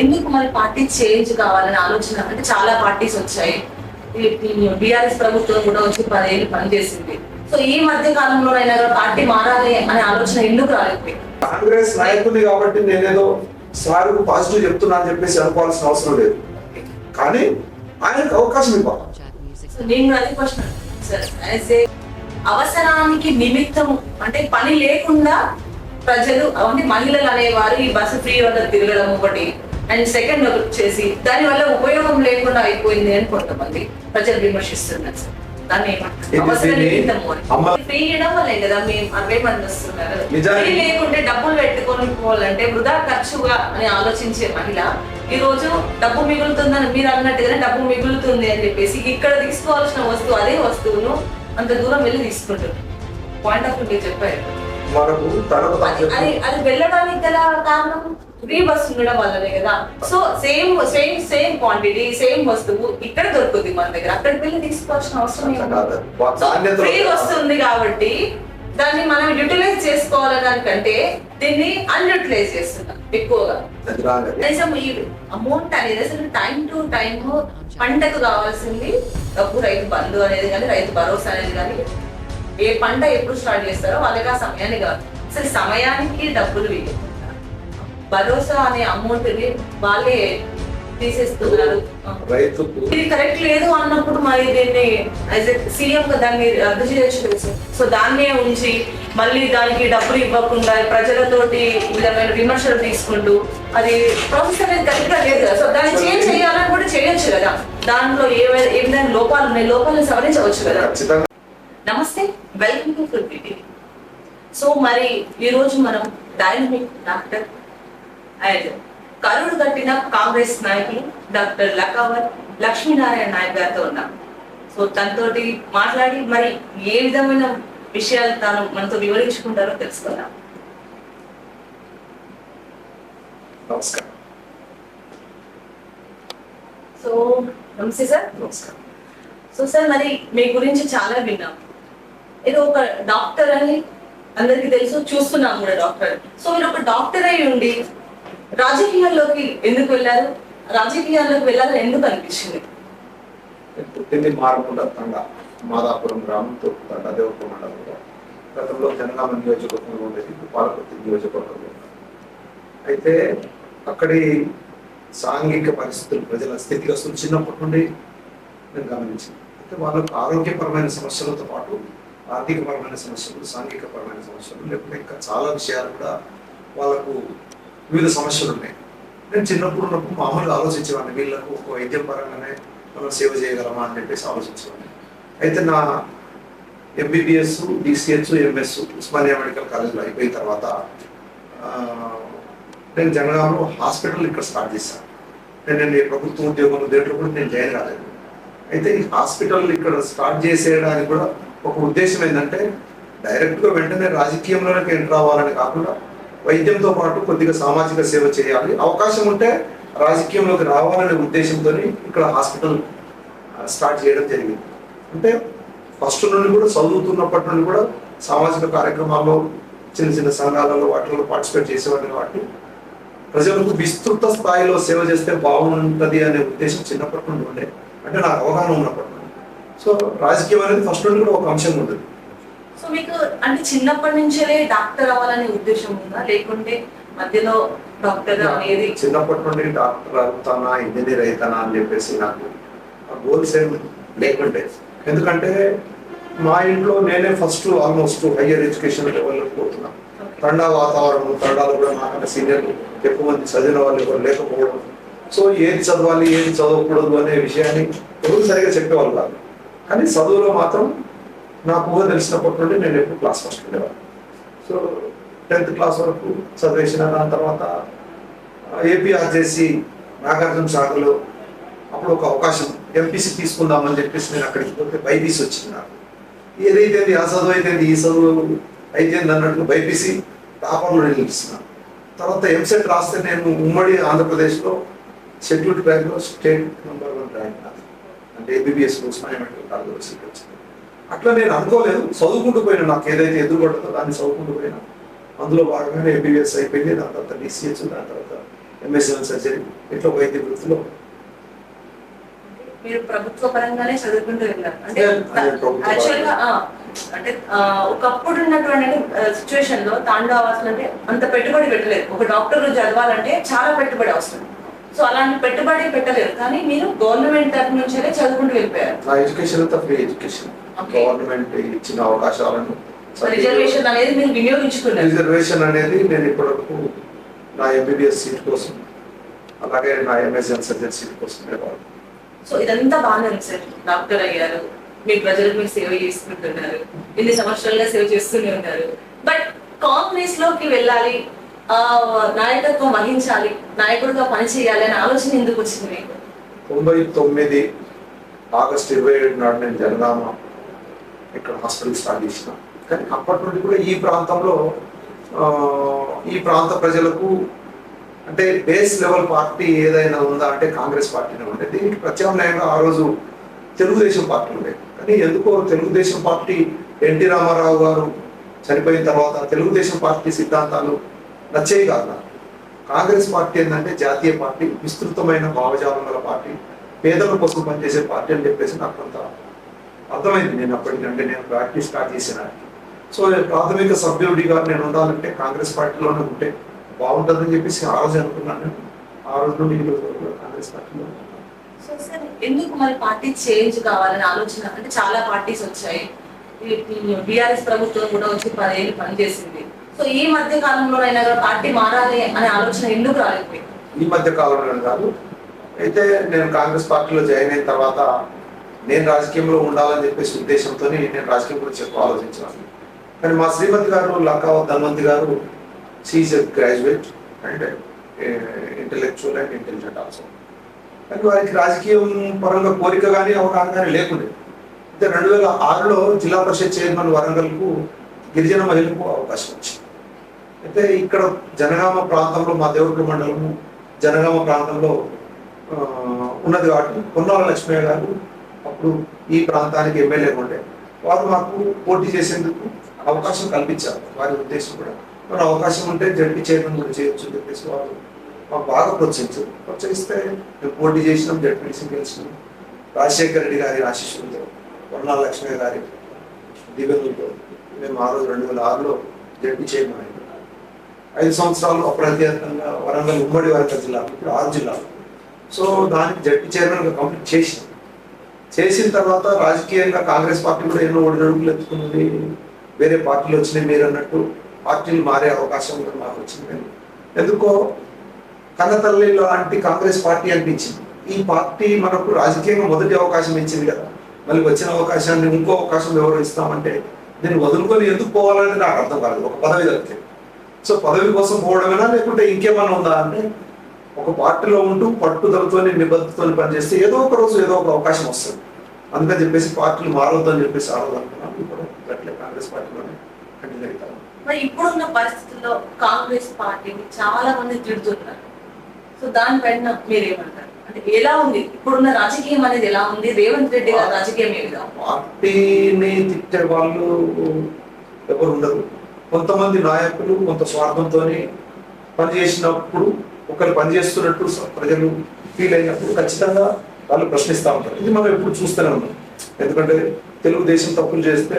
ఎందుకు మరి party change కావాలని ఆలోచన అంటే చాలా పార్టీస్ వచ్చాయి. బీఆర్ఎస్ ప్రభుత్వం కూడా వచ్చి 10 ఏళ్ళు పనిచేసింది. సో ఈ మధ్య కాలంలోనైనా పార్టీ మారాలి అనే ఆలోచన ఎందుకు రాలేదు? కాంగ్రెస్ నాయకుడిని కాబట్టి నేనేదో సార్ పాజిటివ్ చెప్తున్నా అని చెప్పేసి అనుకోవాల్సిన అవసరం లేదు. కానీ ఆయనకు అవకాశం ఇవ్వాలి. నేను అదే క్వశ్చన్ సార్, అవసరానికి నిమిత్తం అంటే పని లేకుండా ప్రజలు అంటే మహిళలు అనేవారు ఈ బస్సు ఫ్రీ వద్ద తిరగడం ఒకటి, అండ్ సెకండ్ వచ్చేసి దాని వల్ల ఉపయోగం లేకుండా అయిపోయింది అని కొంతమంది ప్రజలు విమర్శిస్తున్నారు సార్. దాన్ని ఫ్రీ ఇవ్వడం వల్లే కదా మేము 60 మంది వస్తున్నారు. ఫ్రీ లేకుంటే డబ్బులు పెట్టుకొని పోవాలంటే వృధా ఖర్చుగా అని ఆలోచించే మహిళ ఈ రోజు డబ్బు మిగులుతుందని మీరు అన్నట్టుగానే డబ్బు మిగులుతుంది అని చెప్పేసి ఇక్కడ తీసుకోవాల్సిన వస్తువు అదే వస్తువును అంత దూరం వెళ్ళి తీసుకుంటారు. పాయింట్ ఆఫ్ వ్యూ చెప్పారు. అది వెళ్ళడానికి గల కారణం ఫ్రీ బస్ ఉండడం వల్లనే కదా. సో సేమ్ క్వాంటిటీ సేమ్ వస్తువు ఇక్కడ దొరుకుతుంది మన దగ్గర, అక్కడికి వెళ్ళి తీసుకోవాల్సిన అవసరం ఫ్రీ వస్తుంది కాబట్టి దాన్ని మనం యూటిలైజ్ చేసుకోవాలదానికంటే దీన్ని అన్యూటిలైజ్ చేస్తున్నాం ఎక్కువగా. కనీసం ఈ అమౌంట్ అనేది అసలు టైం టు టైం పంటకు కావాల్సింది డబ్బు, రైతు బంధు అనేది కానీ రైతు భరోసా అనేది కానీ ఏ పంట ఎప్పుడు స్టార్ట్ చేస్తారో వాళ్ళకి ఆ సమయాన్ని కాదు. అసలు సమయానికి డబ్బులు భరోసా అనే అమౌంట్ ని వాళ్ళే తీసేస్తున్నారు. ఇది కరెక్ట్ లేదు అన్నప్పుడు మరి దీన్ని సీఎం దాన్ని రద్దు చేయొచ్చు. సో దాన్నే ఉంచి మళ్ళీ దానికి డబ్బులు ఇవ్వకుండా ప్రజలతోటి విధమైన విమర్శలు తీసుకుంటూ అది ప్రాసెస్ అనేది కరెక్ట్ గా లేదు కదా. సో దాన్ని చేంజ్ చేయాలని కూడా చేయొచ్చు కదా. దాంట్లో ఏ విధంగా లోపాలు ఉన్నాయి, లోపాలను సవరించవచ్చు కదా. నమస్తే, welcome to food TV. So మరి ఈ రోజు మనం డైనమిక్ డాక్టర్ అండ్ కరుడు కట్టిన కాంగ్రెస్ నాయకులు డాక్టర్ లకావత్ లక్ష్మీనారాయణ నాయక్ గారితో ఉన్నాం. సో తనతోటి మాట్లాడి మరి ఏ విధమైన విషయాలు తాను మనతో వివరించుకుంటారో తెలుసుకుందాం. నమస్కారం. సో నమస్తే సార్. నమస్కారం. సో సార్ మరి మీ గురించి చాలా విన్నాం. ఏదో ఒక డాక్టర్ అని అందరికి తెలుసు, చూస్తున్నాం కూడా డాక్టర్. సో మీరు ఒక డాక్టర్ అయి ఉండి రాజకీయాల్లోకి ఎందుకు వెళ్ళారు? రాజకీయాల్లోకి వెళ్ళాలని ఎందుకు అనిపించింది? పుట్టింది మారకుండా తండా మాదాపురం గ్రామంతో తండాదేవపురం మండలంలో, గతంలో జనగామ నియోజకవర్గంలో ఉండేది, పాలకుర్తి నియోజకవర్గంలో. అయితే అక్కడి సాంఘిక పరిస్థితులు, ప్రజల స్థితిగతులు చిన్నప్పటి నుండి నేను గమనించింది. అయితే వాళ్ళకు ఆరోగ్యపరమైన సమస్యలతో పాటు ఆర్థికపరమైన సమస్యలు, సాంఘికపరమైన సమస్యలు, లేకపోతే ఇంకా చాలా విషయాలు కూడా వాళ్ళకు వివిధ సమస్యలు ఉన్నాయి. నేను చిన్నప్పుడు ఉన్నప్పుడు మామూలుగా ఆలోచించేవాడిని, వీళ్ళకు ఒక వైద్యం పరంగానే మనం సేవ చేయగలమా అని చెప్పేసి ఆలోచించేవాడిని. అయితే నా MBBS, DCH, MS Osmania medical కాలేజ్లో అయిపోయిన తర్వాత నేను జనగామలో హాస్పిటల్ ఇక్కడ స్టార్ట్ చేశాను. నేను ప్రభుత్వ ఉద్యోగంలో దేంట్లో కూడా నేను జాయిన్ కాలేదు. అయితే ఈ హాస్పిటల్ ఇక్కడ స్టార్ట్ చేసేయడానికి కూడా ఒక ఉద్దేశం ఏంటంటే డైరెక్ట్గా వెంటనే రాజకీయంలోకి ఎంటర్ అవ్వాలని కాకుండా వైద్యంతో పాటు కొద్దిగా సామాజిక సేవ చేయాలి, అవకాశం ఉంటే రాజకీయంలోకి రావాలనే ఉద్దేశంతో ఇక్కడ హాస్పిటల్ స్టార్ట్ చేయడం జరిగింది. అంటే ఫస్ట్ నుండి కూడా చదువుతున్నప్పటి నుండి కూడా సామాజిక కార్యక్రమాల్లో చిన్న చిన్న సంఘాలలో వాటిలో పార్టిసిపేట్ చేసేవాడిని. కాబట్టి ప్రజలకు విస్తృత స్థాయిలో సేవ చేస్తే బాగుంటుంది అనే ఉద్దేశం చిన్నప్పటి నుండి ఉండే, అంటే నాకు అవగాహన ఉన్నప్పటి నుండి. సో రాజకీయం అనేది ఫస్ట్ నుండి కూడా ఒక అంశం ఉంటుంది. సో మీకు అంటే చిన్నప్పటి నుంచే డాక్టర్ అవ్వాలనే ఉద్దేశం ఉందా, లేకుంటే మధ్యలో డాక్టర్ అనేది? చిన్నప్పటి నుండి డాక్టర్ అవుతానా, ఇంజనీర్ అవుతానా అని చెప్పేసి నాకు గోల్స్ ఏం లేకుంటే, ఎందుకంటే మా ఇంట్లో నేనే ఫస్ట్ ఆల్మోస్ట్ హయ్యర్ ఎడ్యుకేషన్ లెవెల్లో పోతున్నా. తండా వాతావరణం, తండాలు కూడా నాకంటే సీనియర్లు ఎక్కువ మంది చదివిన వాళ్ళు ఎవరు లేకపోవడం. సో ఏది చదవాలి ఏది చదవకూడదు అనే విషయాన్ని ఎవరు సరిగా చెప్పేవాళ్ళు కాదు. కానీ చదువులో మాత్రం నాకు ఊహ తెలిసినప్పటి నుండి నేను ఎప్పుడు క్లాస్ ఫస్ట్ ఉండేవాడు. సో 10th క్లాస్ వరకు చదివేసిన. దాని తర్వాత ఏపీఆర్జేసి నాగార్జున సాగర్లో అప్పుడు ఒక అవకాశం ఎంపీసీ తీసుకుందామని చెప్పేసి నేను అక్కడికి పోతే బైపీసీ వచ్చింది. నాకు ఏదైతే ఆ చదువు అయితే ఈ చదువు అయితే అన్నట్టు బైపీసీ టాపర్లో నిలిపిస్తున్నాను. తర్వాత ఎంసెట్ రాస్తే నేను ఉమ్మడి ఆంధ్రప్రదేశ్లో షెడ్యూల్డ్ ట్రైబ్లో స్టేట్ నెంబర్ 1 ర్యాంక్, అంటే ఏబీబీఎస్ ఉస్మానియా మెడికల్ కాలేజ్లో సీట్ వచ్చింది. అట్లా నేను అనుకోలేదు, చదువుకుంటూ పోయినా. నాకు ఏదైతే ఎదురుపడుతుందో దాన్ని చదువుకుంటూ పోయినా. అందులో భాగంగానే ఎంబీబీఎస్ అయిపోయింది. దాని తర్వాత డిసిహెచ్, దాని తర్వాత ఎంఎస్ఎల్ సర్జరీ ఇట్లా వైద్య వృత్తిలో. మీరు ప్రభుత్వ పరంగానే చదువుకుంటూ వెళ్ళారు అంటే నేను ప్రభుత్వ యాక్చువల్ గా అంటే ఒకప్పుడు ఉన్నటువంటి సిచ్యువేషన్ లో తాండావాసులు అంటే అంత పెట్టుబడి పెట్టలేదు. ఒక డాక్టర్ చదవాలంటే చాలా పెట్టుబడి అవసరం. సో అలాంటి పెట్టుబడి పెట్టలేరు, కానీ మీరు గవర్నమెంట్ తరఫు నుంచే చదువుకుంటూ వెళ్ళిపోయారు. నా ఎడ్యుకేషన్ అంతా ఫ్రీ ఎడ్యుకేషన్. గవర్నమెంట్ ఇచ్చిన అవకాశాలను రిజర్వేషన్ అనేది మీరు వినియోగించుకున్నారు. రిజర్వేషన్ అనేది నేను ఇప్పటివరకు నా ఎంబీబీఎస్ సీట్ కోసం, అలాగే నా ఎంఎస్ఎల్ సర్జరీ సీట్ కోసం వెళ్ళాను. సో ఇదంతా బాగానే ఉంది సార్. డాక్టర్ అయ్యారు, మీ ప్రజలకు మీరు సేవ చేసుకుంటున్నారు, ఇన్ని సంవత్సరాలుగా సేవ చేస్తూనే ఉన్నారు. బట్ కాంగ్రెస్ లోకి వెళ్ళాలి, నాయకత్వం వహించాలి, నాయకుడిగా పనిచేయాలి అనే ఆలోచన ఎందుకు వచ్చింది మీకు? 99 ఆగస్టు 27 నాడు నేను జనగామ ఇక్కడ హాస్పిటల్ స్టార్ట్ చేసిన. కానీ అప్పటి నుండి కూడా ఈ ప్రాంతంలో ఈ ప్రాంత ప్రజలకు అంటే బేస్ లెవెల్ పార్టీ ఏదైనా ఉందా అంటే కాంగ్రెస్ పార్టీనే ఉండే. దీనికి ప్రత్యామ్నాయంగా ఆ రోజు తెలుగుదేశం పార్టీ ఉండే. కానీ ఎందుకో తెలుగుదేశం పార్టీ ఎన్టీ రామారావు గారు చనిపోయిన తర్వాత తెలుగుదేశం పార్టీ సిద్ధాంతాలు నచ్చేవి కాదు నాకు. కాంగ్రెస్ పార్టీ ఏంటంటే జాతీయ పార్టీ, విస్తృతమైన భావజాలం గల పార్టీ, పేదల కోసం పనిచేసే పార్టీ అని చెప్పేసి నాకు కొంత అర్థమైంది. నేను అప్పటికంటే నేను ప్రాక్టీస్ స్టార్ట్ చేసిన. సో ప్రాథమిక సభ్యుడిగా నేను ఉండాలంటే కాంగ్రెస్ పార్టీలోనే ఉంటే బాగుంటుందని చెప్పేసి ఆ రోజు అనుకున్నాను. ఆ రోజు నుండి ఈ రోజు కాంగ్రెస్ పార్టీలో. సో సార్ ఎందుకు మరి పార్టీ చేంజ్ కావాలని ఆలోచన? అంటే చాలా పార్టీస్ వచ్చాయి, బీఆర్ఎస్ ప్రభుత్వం కూడా వచ్చి 10 ఏళ్ళు పనిచేసింది. సో ఈ మధ్య కాలంలోనైనా పార్టీ మారాలి అనే ఆలోచన ఎందుకు రాలేకపోయింది? ఈ మధ్య కాలంలో కాదు. అయితే నేను కాంగ్రెస్ పార్టీలో జాయిన్ అయిన తర్వాత నేను రాజకీయంలో ఉండాలని చెప్పేసి ఉద్దేశంతో నేను రాజకీయం గురించి ఎక్కువ ఆలోచించాను. కానీ మా శ్రీమతి గారు లకావత్ ధన్వంతి గారు, she's a graduate and intellectual and intelligent also. కానీ వారికి రాజకీయం పరంగా కోరిక కానీ అవగాహన కానీ లేకుండే. అయితే 2006లో జిల్లా పరిషత్ చైర్మన్ వరంగల్కు గిరిజన మహిళలకు అవకాశం వచ్చింది. అయితే ఇక్కడ జనగామ ప్రాంతంలో మా దేవుడి మండలము జనగామ ప్రాంతంలో ఉన్నది కాబట్టి పొన్నాల లక్ష్మయ్య గారు అప్పుడు ఈ ప్రాంతానికి ఎమ్మెల్యే ఉండే. వారు మాకు పోటీ చేసేందుకు అవకాశం కల్పించారు. వారి ఉద్దేశం కూడా మరి అవకాశం ఉంటే జడ్పీ చైర్మన్ కూడా చేయొచ్చు అని చెప్పేసి వారు మాకు బాగా ప్రోత్సహిస్తే మేము పోటీ చేసినాం, జడ్పీసీ గెలిచినాం. రాజశేఖర రెడ్డి గారి ఆశీస్సులతో, పొన్నాల లక్ష్మయ్య గారి దివ్యంతో మేము ఆ రోజు 2006లో జడ్పీ చైర్మన్ అయింది. 5 సంవత్సరాలు అప్రత్యేకంగా వరంగల్, ఉమ్మడి వరంగల్ జిల్లా, ఇప్పుడు 6 జిల్లాలు. సో దానికి జడ్పీ చైర్మన్గా కంప్లీట్ చేసిన తర్వాత రాజకీయంగా కాంగ్రెస్ పార్టీ కూడా ఎన్నో ఒడిదొడుకులు ఎత్తుకున్నది. వేరే పార్టీలు వచ్చినాయి మీరు అన్నట్టు, పార్టీలు మారే అవకాశం కూడా మాకు వచ్చింది. ఎందుకో కన్నతల్లి లాంటి కాంగ్రెస్ పార్టీ అనిపించింది. ఈ పార్టీ మనకు రాజకీయంగా మొదటి అవకాశం ఇచ్చింది కదా, మళ్ళీ వచ్చిన అవకాశాన్ని ఇంకో అవకాశం ఎవరు ఇస్తామంటే దీన్ని వదులుకొని ఎందుకు పోవాలని నాకు అర్థం కాలేదు. ఒక పదవి దొరికితే సో పదవి కోసం పోవడమేనా లేకుంటే ఇంకేమన్నా ఉందా అంటే, ఒక పార్టీలో ఉంటూ పట్టుదలతో నిబద్ధతతో పనిచేస్తే ఏదో ఒక రోజు ఏదో ఒక అవకాశం వస్తుంది. అందుకని చెప్పేసి పార్టీలు మారవద్దని చెప్పేసి ఆడదనుకున్నాను. ఇప్పుడు అట్లే కాంగ్రెస్ పార్టీలోనే కంటిన్యూ అవుతాను. మరి ఇప్పుడున్న పరిస్థితుల్లో కాంగ్రెస్ పార్టీని చాలా మంది తిడుతున్నారు. సో దానిపైన మీరేమంటారు? అంటే ఎలా ఉంది ఇప్పుడున్న రాజకీయం అనేది, ఎలా ఉంది రేవంత్ రెడ్డి గారి రాజకీయం ఏ విధంగా? పార్టీని తిట్టే వాళ్ళు ఎవరు ఉండరు. కొంతమంది నాయకులు కొంత స్వార్థంతో పనిచేసినప్పుడు, ఒకరు పనిచేస్తున్నట్టు ప్రజలు ఫీల్ అయినప్పుడు ఖచ్చితంగా వాళ్ళు ప్రశ్నిస్తూ ఉంటారు. ఇది మనం ఎప్పుడు చూస్తూనే ఉన్నాం. ఎందుకంటే తెలుగుదేశం తప్పులు చేస్తే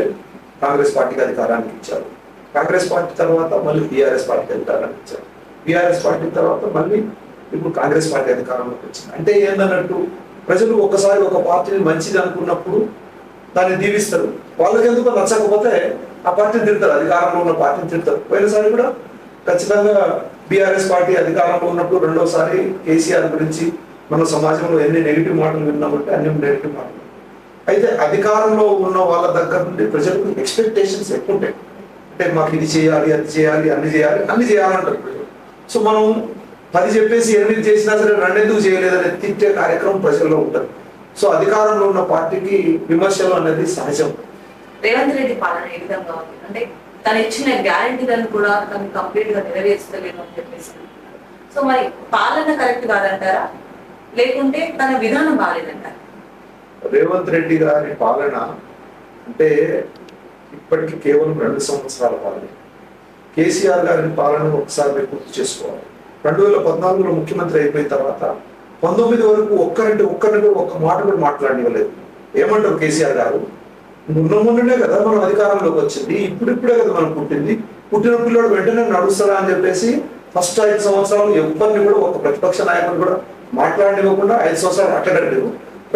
కాంగ్రెస్ పార్టీకి అధికారానికి ఇచ్చారు. కాంగ్రెస్ పార్టీ తర్వాత మళ్ళీ బీఆర్ఎస్ పార్టీకి అధికారానికి ఇచ్చారు. బీఆర్ఎస్ పార్టీ తర్వాత మళ్ళీ ఇప్పుడు కాంగ్రెస్ పార్టీ అధికారంలోకి వచ్చింది. అంటే ఏందన్నట్టు, ప్రజలు ఒకసారి ఒక పార్టీని మంచిది అనుకున్నప్పుడు దాన్ని దీవిస్తారు. వాళ్ళకి ఎందుకు నచ్చకపోతే ఆ పార్టీని తిడతారు, అధికారంలో ఉన్న పార్టీని తిడతారు. పోయినసారి కూడా ఖచ్చితంగా బీఆర్ఎస్ పార్టీ అధికారంలో ఉన్నప్పుడు రెండోసారి కేసీఆర్ గురించి మన సమాజంలో ఎన్ని నెగిటివ్ మాటలు విన్నామంటే అన్ని నెగిటివ్ మాటలు. అయితే అధికారంలో ఉన్న వాళ్ళ దగ్గర నుండి ప్రజలకు ఎక్స్పెక్టేషన్స్ ఎక్కువ ఉంటాయి. అంటే మాకు ఇది చేయాలి, అది చేయాలి, అన్ని చేయాలంటారు ప్రజలు. సో మనం 10 చెప్పేసి 8 చేసినా సరే 2 ఎందుకు చేయలేదని తిట్టే కార్యక్రమం ప్రజల్లో ఉంటుంది. సో అధికారంలో ఉన్న పార్టీకి విమర్శలు అనేది సహజం. రేవంత్ రెడ్డి పాలన ఏ విధంగా ఉంది అంటే, తను ఇచ్చిన గ్యారంటీలను కూడా తను కంప్లీట్ గా నెరవేర్చలేదు అని చెప్పేసి. సో మరి పాలన కరెక్ట్ కాదంటారా, లేకుంటే తన విధానం బాగాలేదంటారా? రేవంత్ రెడ్డి గారి పాలన అంటే ఇప్పటికీ కేవలం 2 సంవత్సరాల పాలన. కేసీఆర్ గారి పాలన ఒకసారి మీరు గుర్తు చేసుకోవాలి. 2014లో ముఖ్యమంత్రి అయిపోయిన తర్వాత 19 వరకు ఒక్కరిని కూడా ఒక్క మాట కూడా మాట్లాడనివ్వలేదు. ఏమంటారు కేసీఆర్ గారు, మొన్ననే కదా మనం అధికారంలోకి వచ్చింది, ఇప్పుడిప్పుడే కదా మనం పుట్టిన పిల్లడు వెంటనే నడుస్తారా అని చెప్పేసి ఫస్ట్ 5 సంవత్సరాలు ఎవరిని కూడా ఒక ప్రతిపక్ష నాయకుడు కూడా మాట్లాడనివ్వకుండా 5 సంవత్సరాలు అట్టగడ్డారు.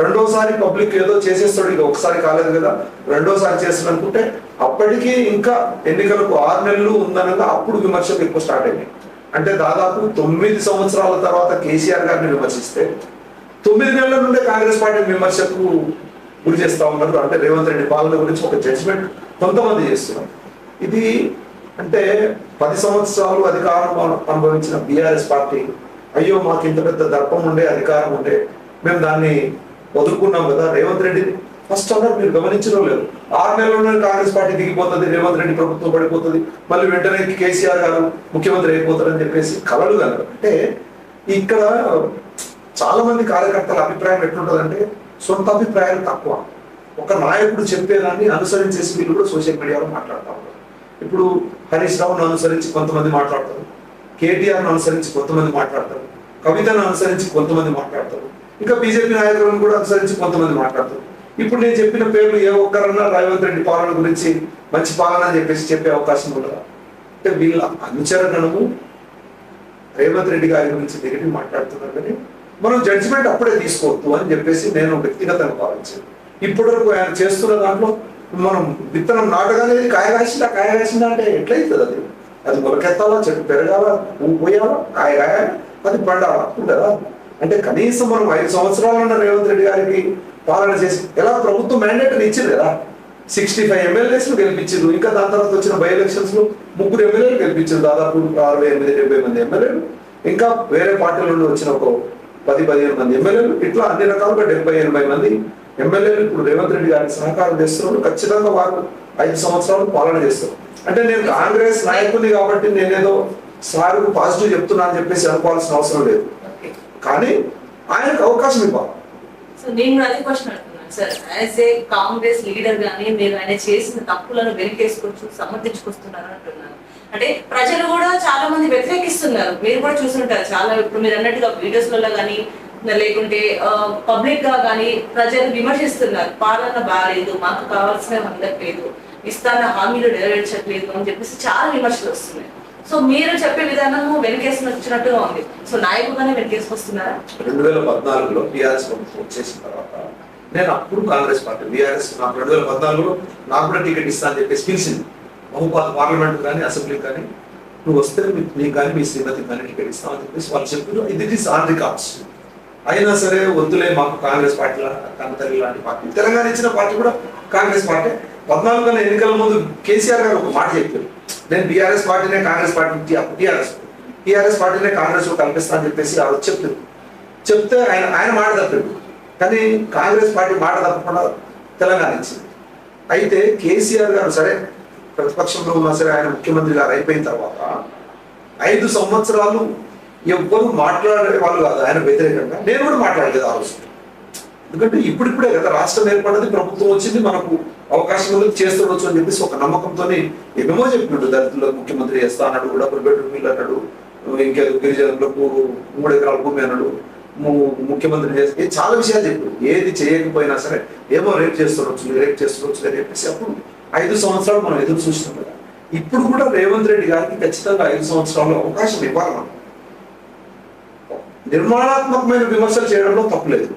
రెండోసారి పబ్లిక్ ఏదో చేసేస్తాడు, ఇక ఒకసారి కాలేదు కదా రెండోసారి చేస్తాడు అనుకుంటే అప్పటికి ఇంకా ఎన్నికలకు 6 నెలలు ఉందనగా అప్పుడు విమర్శలు ఎక్కువ స్టార్ట్ అయినాయి. అంటే దాదాపు 9 సంవత్సరాల తర్వాత కేసీఆర్ గారిని విమర్శిస్తే 9 నెలల నుండే కాంగ్రెస్ పార్టీ విమర్శకు గురి చేస్తా ఉన్నారు. అంటే రేవంత్ రెడ్డి పాలన గురించి ఒక జడ్జిమెంట్ కొంతమంది చేస్తున్నారు. ఇది అంటే 10 సంవత్సరాలు అధికారం అనుభవించిన బీఆర్ఎస్ పార్టీ అయ్యో మాకు ఇంత పెద్ద దర్పం ఉండే అధికారం ఉండే మేము దాన్ని వదులుకున్నాం కదా. రేవంత్ రెడ్డి ఫస్ట్ అన్నారు, మీరు గమనించడం లేదు, 6 నెలల్లోనే కాంగ్రెస్ పార్టీ దిగిపోతుంది, రేవంత్ రెడ్డి ప్రభుత్వం పడిపోతుంది, మళ్ళీ వెంటనే కేసీఆర్ గారు ముఖ్యమంత్రి అయిపోతారని చెప్పేసి కలలు కలరు. అంటే ఇక్కడ చాలా మంది కార్యకర్తల అభిప్రాయం ఎట్లుంటుందంటే సొంత అభిప్రాయాలు తక్కువ, ఒక నాయకుడు చెప్పేదాన్ని అనుసరించేసి వీళ్ళు కూడా సోషల్ మీడియాలో మాట్లాడుతూ ఉంటారు. ఇప్పుడు హరీష్ రావును అనుసరించి కొంతమంది మాట్లాడతారు, కేటీఆర్ను అనుసరించి కొంతమంది మాట్లాడతారు, కవితను అనుసరించి కొంతమంది మాట్లాడతారు, ఇంకా బీజేపీ నాయకులను కూడా అనుసరించి కొంతమంది మాట్లాడతారు. ఇప్పుడు నేను చెప్పిన పేర్లు ఏ ఒక్కరన్నా రేవంత్ రెడ్డి పాలన గురించి మంచి పాలన అని చెప్పేసి చెప్పే అవకాశం ఉండదా? అంటే వీళ్ళ అనుచరణము రేవంత్ రెడ్డి గారి గురించి నెగిటివ్ మాట్లాడుతున్నారు, కానీ మనం జడ్జిమెంట్ అప్పుడే తీసుకోవద్దు అని చెప్పేసి నేను వ్యక్తిగతంగా భావించాను. ఇప్పటివరకు ఆయన చేస్తున్న దాంట్లో మనం విత్తనం నాటగానే కాయ కాసిందా అంటే ఎట్లయితుంది? అది మొలకెత్తాలా, చెట్టు పెరగాల, పువ్వు పోయాలా, కాయ కాయాలా, అది పండాలా కదా. అంటే కనీసం మనం 5 సంవత్సరాలన్న రేవంత్ రెడ్డి గారికి పాలన చేసి ఎలా ప్రభుత్వం మ్యాండేట్ ఇచ్చింది కదా, 65 ఎమ్మెల్యేస్ గెలిపించారు. ఇంకా దాని తర్వాత వచ్చిన బై ఎలక్షన్స్ లో 3 ఎమ్మెల్యేలు గెలిపించారు, దాదాపు 68-70 మంది ఎమ్మెల్యేలు, ఇంకా వేరే పార్టీల నుండి వచ్చిన ఒక 10-15 మంది ఎమ్మెల్యేలు, ఇట్లా అన్ని రకాలుగా 70-80 మంది ఎమ్మెల్యేలు ఇప్పుడు రేవంత్ రెడ్డి గారికి సహకారం చేస్తున్నారు. ఖచ్చితంగా వారు 5 సంవత్సరాలు పాలన చేస్తారు. అంటే నేను కాంగ్రెస్ నాయకుడిని కాబట్టి నేనేదో సార్ పాజిటివ్ చెప్తున్నా అని చెప్పేసి అనుకోవాల్సిన అవసరం లేదు, కానీ ఆయనకు అవకాశం ఇవ్వాలి. సో నేను అదే క్వశ్చన్ అంటున్నాను sir, as a Congress leader గానీ మీరు ఆయన చేసిన తప్పులను వెనకేసుకొచ్చు సమర్థించుకొస్తున్నారు అంటున్నాను. అంటే ప్రజలు కూడా చాలా మంది వ్యతిరేకిస్తున్నారు, మీరు కూడా చూస్తుంటారు చాలా. ఇప్పుడు మీరు అన్నట్టుగా వీడియోస్లలో కానీ లేకుంటే పబ్లిక్ గా కానీ ప్రజలు విమర్శిస్తున్నారు, పాలన బాగాలేదు, మాకు కావాల్సిన అందట్లేదు, ఇస్తాన హామీలు నెరవేర్చట్లేదు అని చెప్పేసి చాలా విమర్శలు వస్తున్నాయి. సో మీరు చెప్పే విధానము వెనకేసుకుని వచ్చినట్టుగా ఉంది. సో నాయకుగానే వెనకేసుకొస్తున్నారా? 2014లో టీఆర్ఎస్ ప్రభుత్వం వచ్చేసిన తర్వాత నేను అప్పుడు కాంగ్రెస్ పార్టీ బీఆర్ఎస్ నాకు 2014లో నాకు కూడా టికెట్ ఇస్తా అని చెప్పేసి పిలిచింది. మహబూబాద్ పార్లమెంట్ కానీ అసెంబ్లీకి కానీ నువ్వు వస్తే నీకు కానీ మీ శ్రీమతికి కానీ టికెట్ ఇస్తామని చెప్పేసి వాళ్ళు చెప్పారు. ఇది ఈస్ ఆన్ రికార్డ్స్. అయినా సరే వద్దులే, మాకు కాంగ్రెస్ పార్టీ కన్నతల్లి లాంటి పార్టీ, తెలంగాణ ఇచ్చిన పార్టీ కూడా కాంగ్రెస్ పార్టీ. 14 ఎన్నికల ముందు కేసీఆర్ గారు ఒక మాట చెప్పారు, నేను బీఆర్ఎస్ పార్టీనే కాంగ్రెస్ పార్టీ టీఆర్ఎస్ పార్టీనే కాంగ్రెస్ లో కల్పిస్తా అని చెప్పేసి ఆ వచ్చి చెప్తే ఆయన మాట తప్పాడు. కానీ కాంగ్రెస్ పార్టీ మాట తప్పకుండా తెలంగాణ ఇచ్చింది. అయితే కేసీఆర్ గారు సరే ప్రతిపక్షంలో ఉన్నా సరే ఆయన ముఖ్యమంత్రి గారు అయిపోయిన తర్వాత 5 సంవత్సరాలు ఎవ్వరు మాట్లాడే వాళ్ళు కాదు ఆయన వ్యతిరేకంగా. నేను కూడా మాట్లాడలేదు ఆ రోజు, ఎందుకంటే ఇప్పుడిప్పుడే కదా రాష్ట్రం ఏర్పడ్డది, ప్రభుత్వం వచ్చింది, మనకు అవకాశం ఉంది, చేస్తుండొచ్చు అని చెప్పేసి ఒక నమ్మకంతో ఏమేమో చెప్పినట్టు దళితులకు ముఖ్యమంత్రి చేస్తా అన్నాడు, కూడా 1 బెడ్రూమ్ ఇల్లు అన్నాడు, ఇంకేదో గిరిజనులకు 3 ఎకరాల భూమి అన్నాడు, ముఖ్యమంత్రి చేస్తే చాలా విషయాలు చెప్పాడు. ఏది చేయకపోయినా సరే ఏమో రేపు చేస్తుండొచ్చు అని చెప్పేసి అప్పుడు 5 సంవత్సరాలు మనం ఎదురు చూసినాం కదా. ఇప్పుడు కూడా రేవంత్ రెడ్డి గారికి ఖచ్చితంగా 5 సంవత్సరాలు అవకాశం ఇవ్వాలి. మనం నిర్మాణాత్మకమైన విమర్శలు చేయడంలో తప్పులేదు,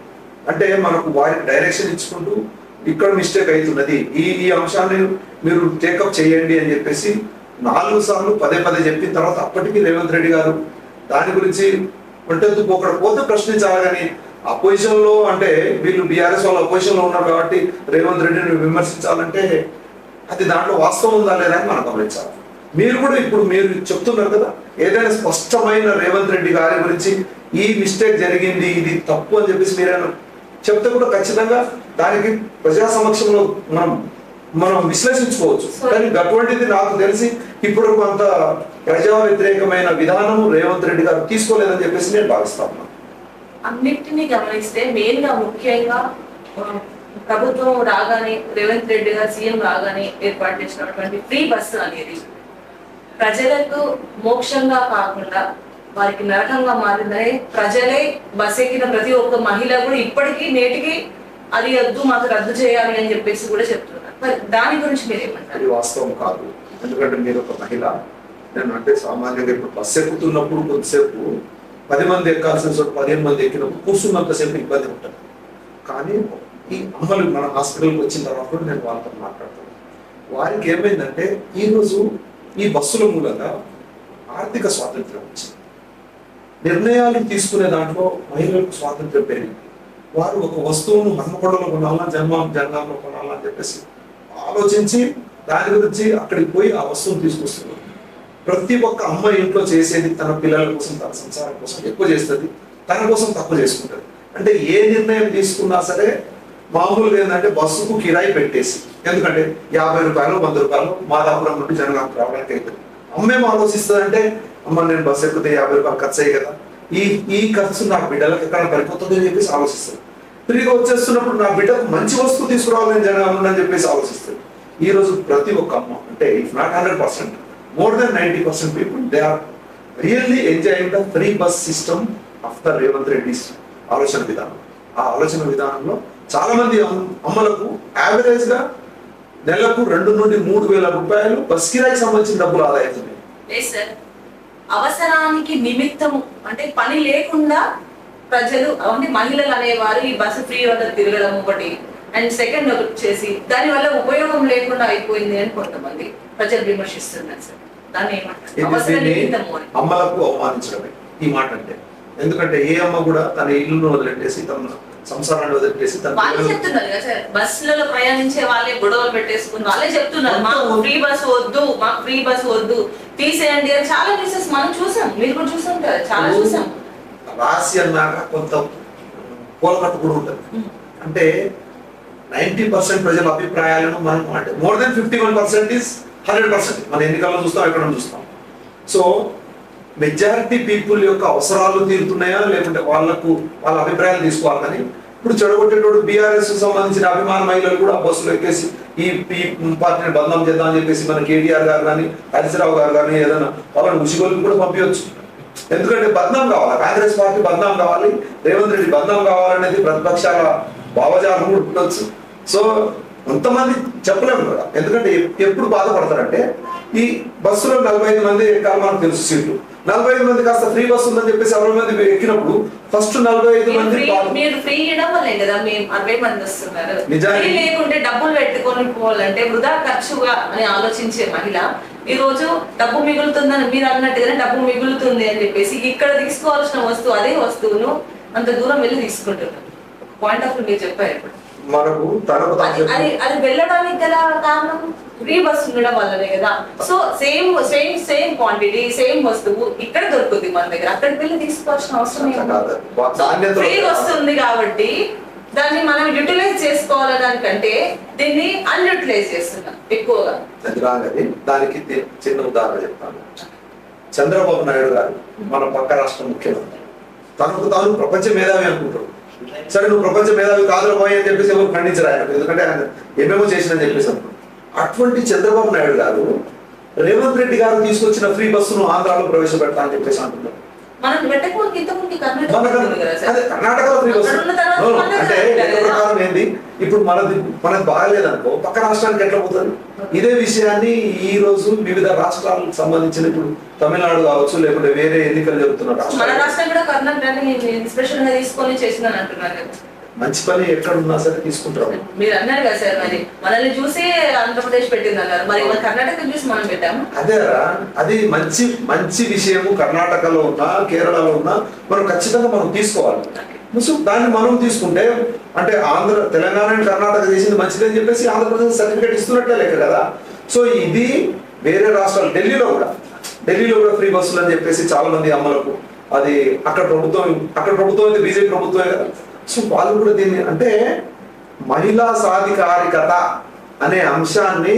అంటే మనకు వారికి డైరెక్షన్ ఇచ్చుకుంటూ ఇక్కడ మిస్టేక్ అవుతున్నది, ఈ అంశాన్ని మీరు టేకప్ చేయండి అని చెప్పేసి 4 సార్లు పదే చెప్పిన తర్వాత అప్పటికి రేవంత్ రెడ్డి గారు దాని గురించి ఒంటెత్తు పోతే ప్రశ్నించాలి. కానీ అపోజిషన్ లో అంటే వీళ్ళు బీఆర్ఎస్ వాళ్ళు అపోజిషన్ లో ఉన్నారు కాబట్టి రేవంత్ రెడ్డిని విమర్శించాలంటే అది దాంట్లో వాస్తవం ఉందా లేదా అని మనం గమనించాలి. మీరు కూడా ఇప్పుడు మీరు చెప్తున్నారు కదా, ఏదైనా స్పష్టమైన రేవంత్ రెడ్డి గారి గురించి ఈ మిస్టేక్ జరిగింది, ఇది తప్పు అని చెప్పేసి మీరేనా చెప్తే కూడా ఖచ్చితంగా దానికి ప్రజా సమక్షంలో మనం విశ్లేషించుకోవచ్చు. కానీ అటువంటిది నాకు తెలిసి ఇప్పుడు కొంత ప్రజా వ్యతిరేకమైన విధానం రేవంత్ రెడ్డి గారు తీసుకోలేదని చెప్పేసి నేను భావిస్తాను. అన్నిటినీ గమనిస్తే మెయిన్ గా ముఖ్యంగా ప్రభుత్వం రాగానే రేవంత్ రెడ్డి గారు సీఎం రాగానే ఏర్పాటు చేసినటువంటి ఫ్రీ బస్సు అనేది ప్రజలకు మోక్షంగా కాకుండా వారికి నరకంగా మారిందని ప్రజలే బస్ ఎక్కిన ప్రతి ఒక్క మహిళ కూడా ఇప్పటికీ నేటికి అది వద్దు మాకు రద్దు చేయాలి అని చెప్పేసి కూడా చెప్తున్నారు. మరి దాని గురించి మీరు ఏమంటారు? అది వాస్తవం కాదు. ఎందుకంటే మీరు ఒక మహిళ, నేను అంటే సామాన్యంగా ఇప్పుడు బస్సు ఎక్కుతున్నప్పుడు కొద్దిసేపు 10 మంది ఎక్కాల్సిన చోట 15 మంది ఎక్కినప్పుడు కూర్చున్నంతసేపు ఇబ్బంది ఉంటుంది. కానీ ఈ అమ్మలు మన హాస్పిటల్కి వచ్చిన తర్వాత కూడా నేను వాళ్ళతో మాట్లాడతాను. వారికి ఏమైందంటే ఈరోజు ఈ బస్సుల మూలంగా ఆర్థిక స్వాతంత్రం వచ్చింది. నిర్ణయాలు తీసుకునే దాంట్లో మహిళలకు స్వాతంత్రం పెరిగింది. వారు ఒక వస్తువును హన్మకొండలో కొనాలా, జన్మంలో కొనాలా అని చెప్పేసి ఆలోచించి దాని గురించి అక్కడికి పోయి ఆ వస్తువును తీసుకొస్తున్నారు. ప్రతి ఒక్క అమ్మ ఇంట్లో చేసేది తన పిల్లల కోసం, తన సంసారం కోసం ఎక్కువ చేస్తుంది, తన కోసం తక్కువ చేసుకుంటుంది. అంటే ఏ నిర్ణయం తీసుకున్నా సరే మామూలుగా ఏంటంటే బస్సుకు కిరాయి పెట్టేసి, ఎందుకంటే 50 రూపాయలు 100 రూపాయలు మాదాపురం నుండి జనగాం రావడానికి అవుతుంది. అమ్మేం ఆలోచిస్తుంది అంటే, అమ్మ నేను బస్సు ఎక్కితే 50 రూపాయలు ఖర్చు అయ్యి కదా, ఈ ఖర్చు నా బిడ్డలకు ఎక్కడ పడిపోతుంది అని చెప్పేసి ఆలోచిస్తుంది. తిరిగి వచ్చేస్తున్నప్పుడు నా బిడ్డకు మంచి వస్తువు తీసుకురావాలని జనగాం అని చెప్పేసి ఆలోచిస్తుంది. ఈ రోజు ప్రతి ఒక్క అమ్మ, అంటే if not 100%, more than 90% people, they are really enjoying the free bus system of the Revanth Reddy's ఆలోచన విధానం. ఆ ఆలోచన విధానంలో చాలా మంది అమ్మలకు యావరేజ్ గా నెలకు 2 నుండి 3 వేల రూపాయలు బస్ కిరాయికి సంబంధించిన డబ్బులు ఆదా అవుతుంది. లేదు సార్, అవసరానికి నిమిత్తము అంటే పని లేకుండా ప్రజలు అంటే మహిళలు అనేవారు ఈ బస్సు ఫ్రీ వద్ద తిరగడం ఒకటి, అండ్ సెకండ్ వచ్చేసి దాని వల్ల ఉపయోగం లేకుండా అయిపోయింది అని కొంతమంది ప్రజలు విమర్శిస్తున్నారు సార్. దాన్ని ఏమంటారు? అవసరం నిమిత్తము అని. అమ్మలకు అవమానించడమే ఈ మాట అంటే. ఎందుకంటే ఏ అమ్మ కూడా తన ఇల్లును వదిలేసి, తన సంసారాన్ని వదిలేసి, వాళ్ళే చెప్తున్నారు కదా సార్, బస్సులలో ప్రయాణించే వాళ్ళే గొడవలు పెట్టేసుకుని వాళ్ళే చెప్తున్నారు మాకు ఫ్రీ బస్ వద్దు, మాకు ఫ్రీ బస్ వద్దు, తీసేయండి అని. చాలా కేసెస్ మనం చూసాం, మీరు కూడా చూసాం కదా, చాలా చూసాం. రాసి అన్నాక కొంత పోలకట్టు కూడా ఉంటుంది. అంటే 90% ప్రజల అభిప్రాయాలను మనం అంటే మోర్ దెన్ 51% ఈస్ 100%. మన ఎన్నికల్లో చూస్తాం, ఎక్కడ చూస్తాం. సో మెజారిటీ పీపుల్ యొక్క అవసరాలు తీరుతున్నాయా లేకుంటే వాళ్ళ అభిప్రాయాలు తీసుకోవాలి. కానీ ఇప్పుడు చెడగొట్టేటోడు బీఆర్ఎస్ సంబంధించిన అభిమాన మహిళలు కూడా బస్సులు ఎక్కేసి ఈ పార్టీని బంధం చేద్దాం అని చెప్పేసి మన కేటీఆర్ గారు కానీ హరీశ్రావు గారు కానీ ఏదైనా వాళ్ళని ఉసిగోలు కూడా పంపించవచ్చు. ఎందుకంటే బద్నాం కావాలి, కాంగ్రెస్ పార్టీ బద్నాం కావాలి, రేవంత్ రెడ్డి బద్నాం కావాలనేది ప్రతిపక్షాల భావజాలం కూడా ఉండొచ్చు. సో కొంతమంది చెప్పలేము కదా, ఎందుకంటే ఎప్పుడు బాధపడతారంటే ఈ బస్సులో 45 మంది ఎక్కాలి, మనకు తెలుసు సీట్లు 45 మంది కాస్త ఫ్రీ బస్సు ఉందని చెప్పేసి 60 మంది ఎక్కినప్పుడు ఫస్ట్ 45 మంది మీరు ఫ్రీ ఇవ్వడం వల్లే కదా మేము 60 మంది వస్తున్నారు. నిజానికి లేకుంటే డబ్బులు పెట్టుకొని పోవాలంటే వృధా ఖర్చుగా అని ఆలోచించే మహిళ ఈ రోజు డబ్బు మిగులుతుందని మీరు అన్నట్టుగానే డబ్బు మిగులుతుంది అని చెప్పేసి ఇక్కడ తీసుకోవాల్సిన వస్తువు అదే వస్తువును అంత దూరం వెళ్ళి తీసుకుంటున్నారు. పాయింట్ ఆఫ్ వ్యూ మీరు చెప్పారు ఇప్పుడు. మనకు అది వెళ్ళడానికి గల కారణం ఫ్రీ బస్ ఉండడం వల్లనే కదా. సో సేమ్ క్వాంటిటీ సేమ్ వస్తువు ఇక్కడ దొరుకుతుంది మన దగ్గర, అక్కడికి వెళ్ళి తీసుకోవాల్సిన అవసరం ఫ్రీ వస్తుంది కాబట్టి దాన్ని మనం యూటిలైజ్ చేసుకోవాలదానికంటే దీన్ని అన్యూటిలైజ్ చేస్తున్నాం ఎక్కువగా. దానికి చిన్న ఉదాహరణ చెప్తాను. చంద్రబాబు నాయుడు గారు మన పక్క రాష్ట్ర ముఖ్యమంత్రి, తనకు తాను ప్రపంచ మేధావి అనుకుంటాడు. సరే నువ్వు ప్రపంచ మేధావి కాదులు పోయి అని చెప్పేసి ఎవరు ఖండించరు ఆయన, ఎందుకంటే ఆయన ఏమేమో చేసిందని చెప్పేసి అనుకుంటారు. అటువంటి చంద్రబాబు నాయుడు గారు రేవంత్ రెడ్డి గారు తీసుకొచ్చిన ఫ్రీ బస్సును ఆంధ్రాలో ప్రవేశపెడతా అని చెప్పేసి అంటున్నారు. కర్ణాటకలో ఫ్రీ బస్సు అంటే ప్రకారం ఏంది, ఇప్పుడు మనది బాగలేదనుకో పక్క రాష్ట్రానికి ఎట్లా పోతుంది. ఇదే విషయాన్ని ఈ రోజు వివిధ రాష్ట్రాలకు సంబంధించిన ఇప్పుడు తమిళనాడు కావచ్చు లేకుంటే వేరే ఎన్నికలు జరుగుతున్న మంచి పని ఎక్కడ ఉన్నా సరే తీసుకుంటారు. మీరు అన్నారు కదా సార్, మరి మనల్ని చూసి ఆంధ్రప్రదేశ్ పెట్టింది అన్నారు, మరి కర్ణాటక చూసి మనం పెట్టాము. అదేరా, అది మంచి విషయము. కర్ణాటకలో ఉన్నా కేరళలో ఉన్నా మనం ఖచ్చితంగా మనం తీసుకోవాలి. దాన్ని మనం తీసుకుంటే అంటే తెలంగాణ కర్ణాటక చేసింది మంచిదని చెప్పేసి ఆంధ్రప్రదేశ్ సర్టిఫికేట్ ఇస్తున్నట్లే లెక్క కదా. సో ఇది వేరే రాష్ట్రాలు, ఢిల్లీలో కూడా ఫ్రీ బస్సులు అని చెప్పేసి చాలా మంది అమ్మలకు, అది అక్కడ ప్రభుత్వం అయితే బీజేపీ ప్రభుత్వమే కదా. సో వాళ్ళు కూడా దీన్ని అంటే మహిళా సాధికారికత అనే అంశాన్ని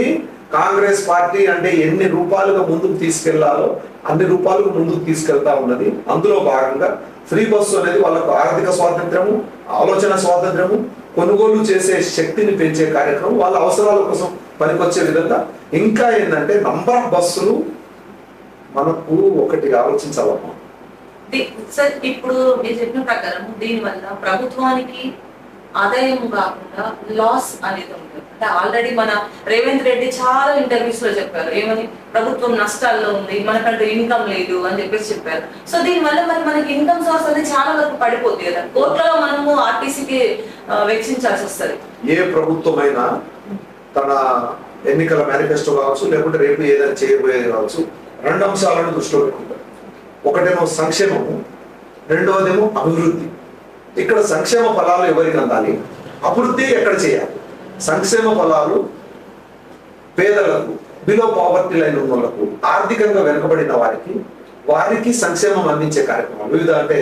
కాంగ్రెస్ పార్టీ అంటే ఎన్ని రూపాయలుగా ముందుకు తీసుకెళ్లాలో అన్ని రూపాయలకు ముందుకు తీసుకెళ్తా ఉన్నది. అందులో భాగంగా ఫ్రీ బస్సు అనేది వాళ్ళకు ఆర్థిక స్వాతంత్రము, ఆలోచన స్వాతంత్రము, కొనుగోలు చేసే శక్తిని పెంచే కార్యక్రమం, వాళ్ళ అవసరాల కోసం పనికొచ్చే విధంగా. ఇంకా ఏంటంటే నంబర్ ఆఫ్ బస్సులు మనకు ఒకటి ఆలోచించాలమ్మా, సార్ ఇప్పుడు మీరు చెప్పిన ప్రకారం దీనివల్ల ప్రభుత్వానికి ఆదాయం కాకుండా లాస్ అనేది ఉంటుంది. అంటే ఆల్రెడీ మన రేవంత్ రెడ్డి చాలా ఇంటర్వ్యూస్ లో చెప్పారు ఏమని, ప్రభుత్వం నష్టాల్లో ఉంది, మనకంటూ ఇన్కమ్ లేదు అని చెప్పేసి చెప్పారు. సో దీనివల్ల మరి మనకి ఇన్కమ్ సోర్స్ అనేది చాలా వరకు పడిపోతుంది కదా, కోట్లలో మనము ఆర్టీసీకి వెచ్చించాల్సి వస్తుంది. ఏ ప్రభుత్వమైనా తన ఎన్నికల మేనిఫెస్టో కావచ్చు, లేకుంటే రేపు ఏదైనా చేయబోయేది కావచ్చు, రెండు అంశాలను దృష్టిలో పెట్టుకుంటారు. ఒకటేమో సంక్షేమము, రెండవదేమో అభివృద్ధి. ఇక్కడ సంక్షేమ ఫలాలు ఎవరికి అందాలి, అభివృద్ధి ఎక్కడ చేయాలి. సంక్షేమ ఫలాలు పేదలకు, బిలో పావర్టీ లైన్ ఉన్న వాళ్ళకు, ఆర్థికంగా వెనుకబడిన వారికి సంక్షేమం అందించే కార్యక్రమాలు వివిధ, అంటే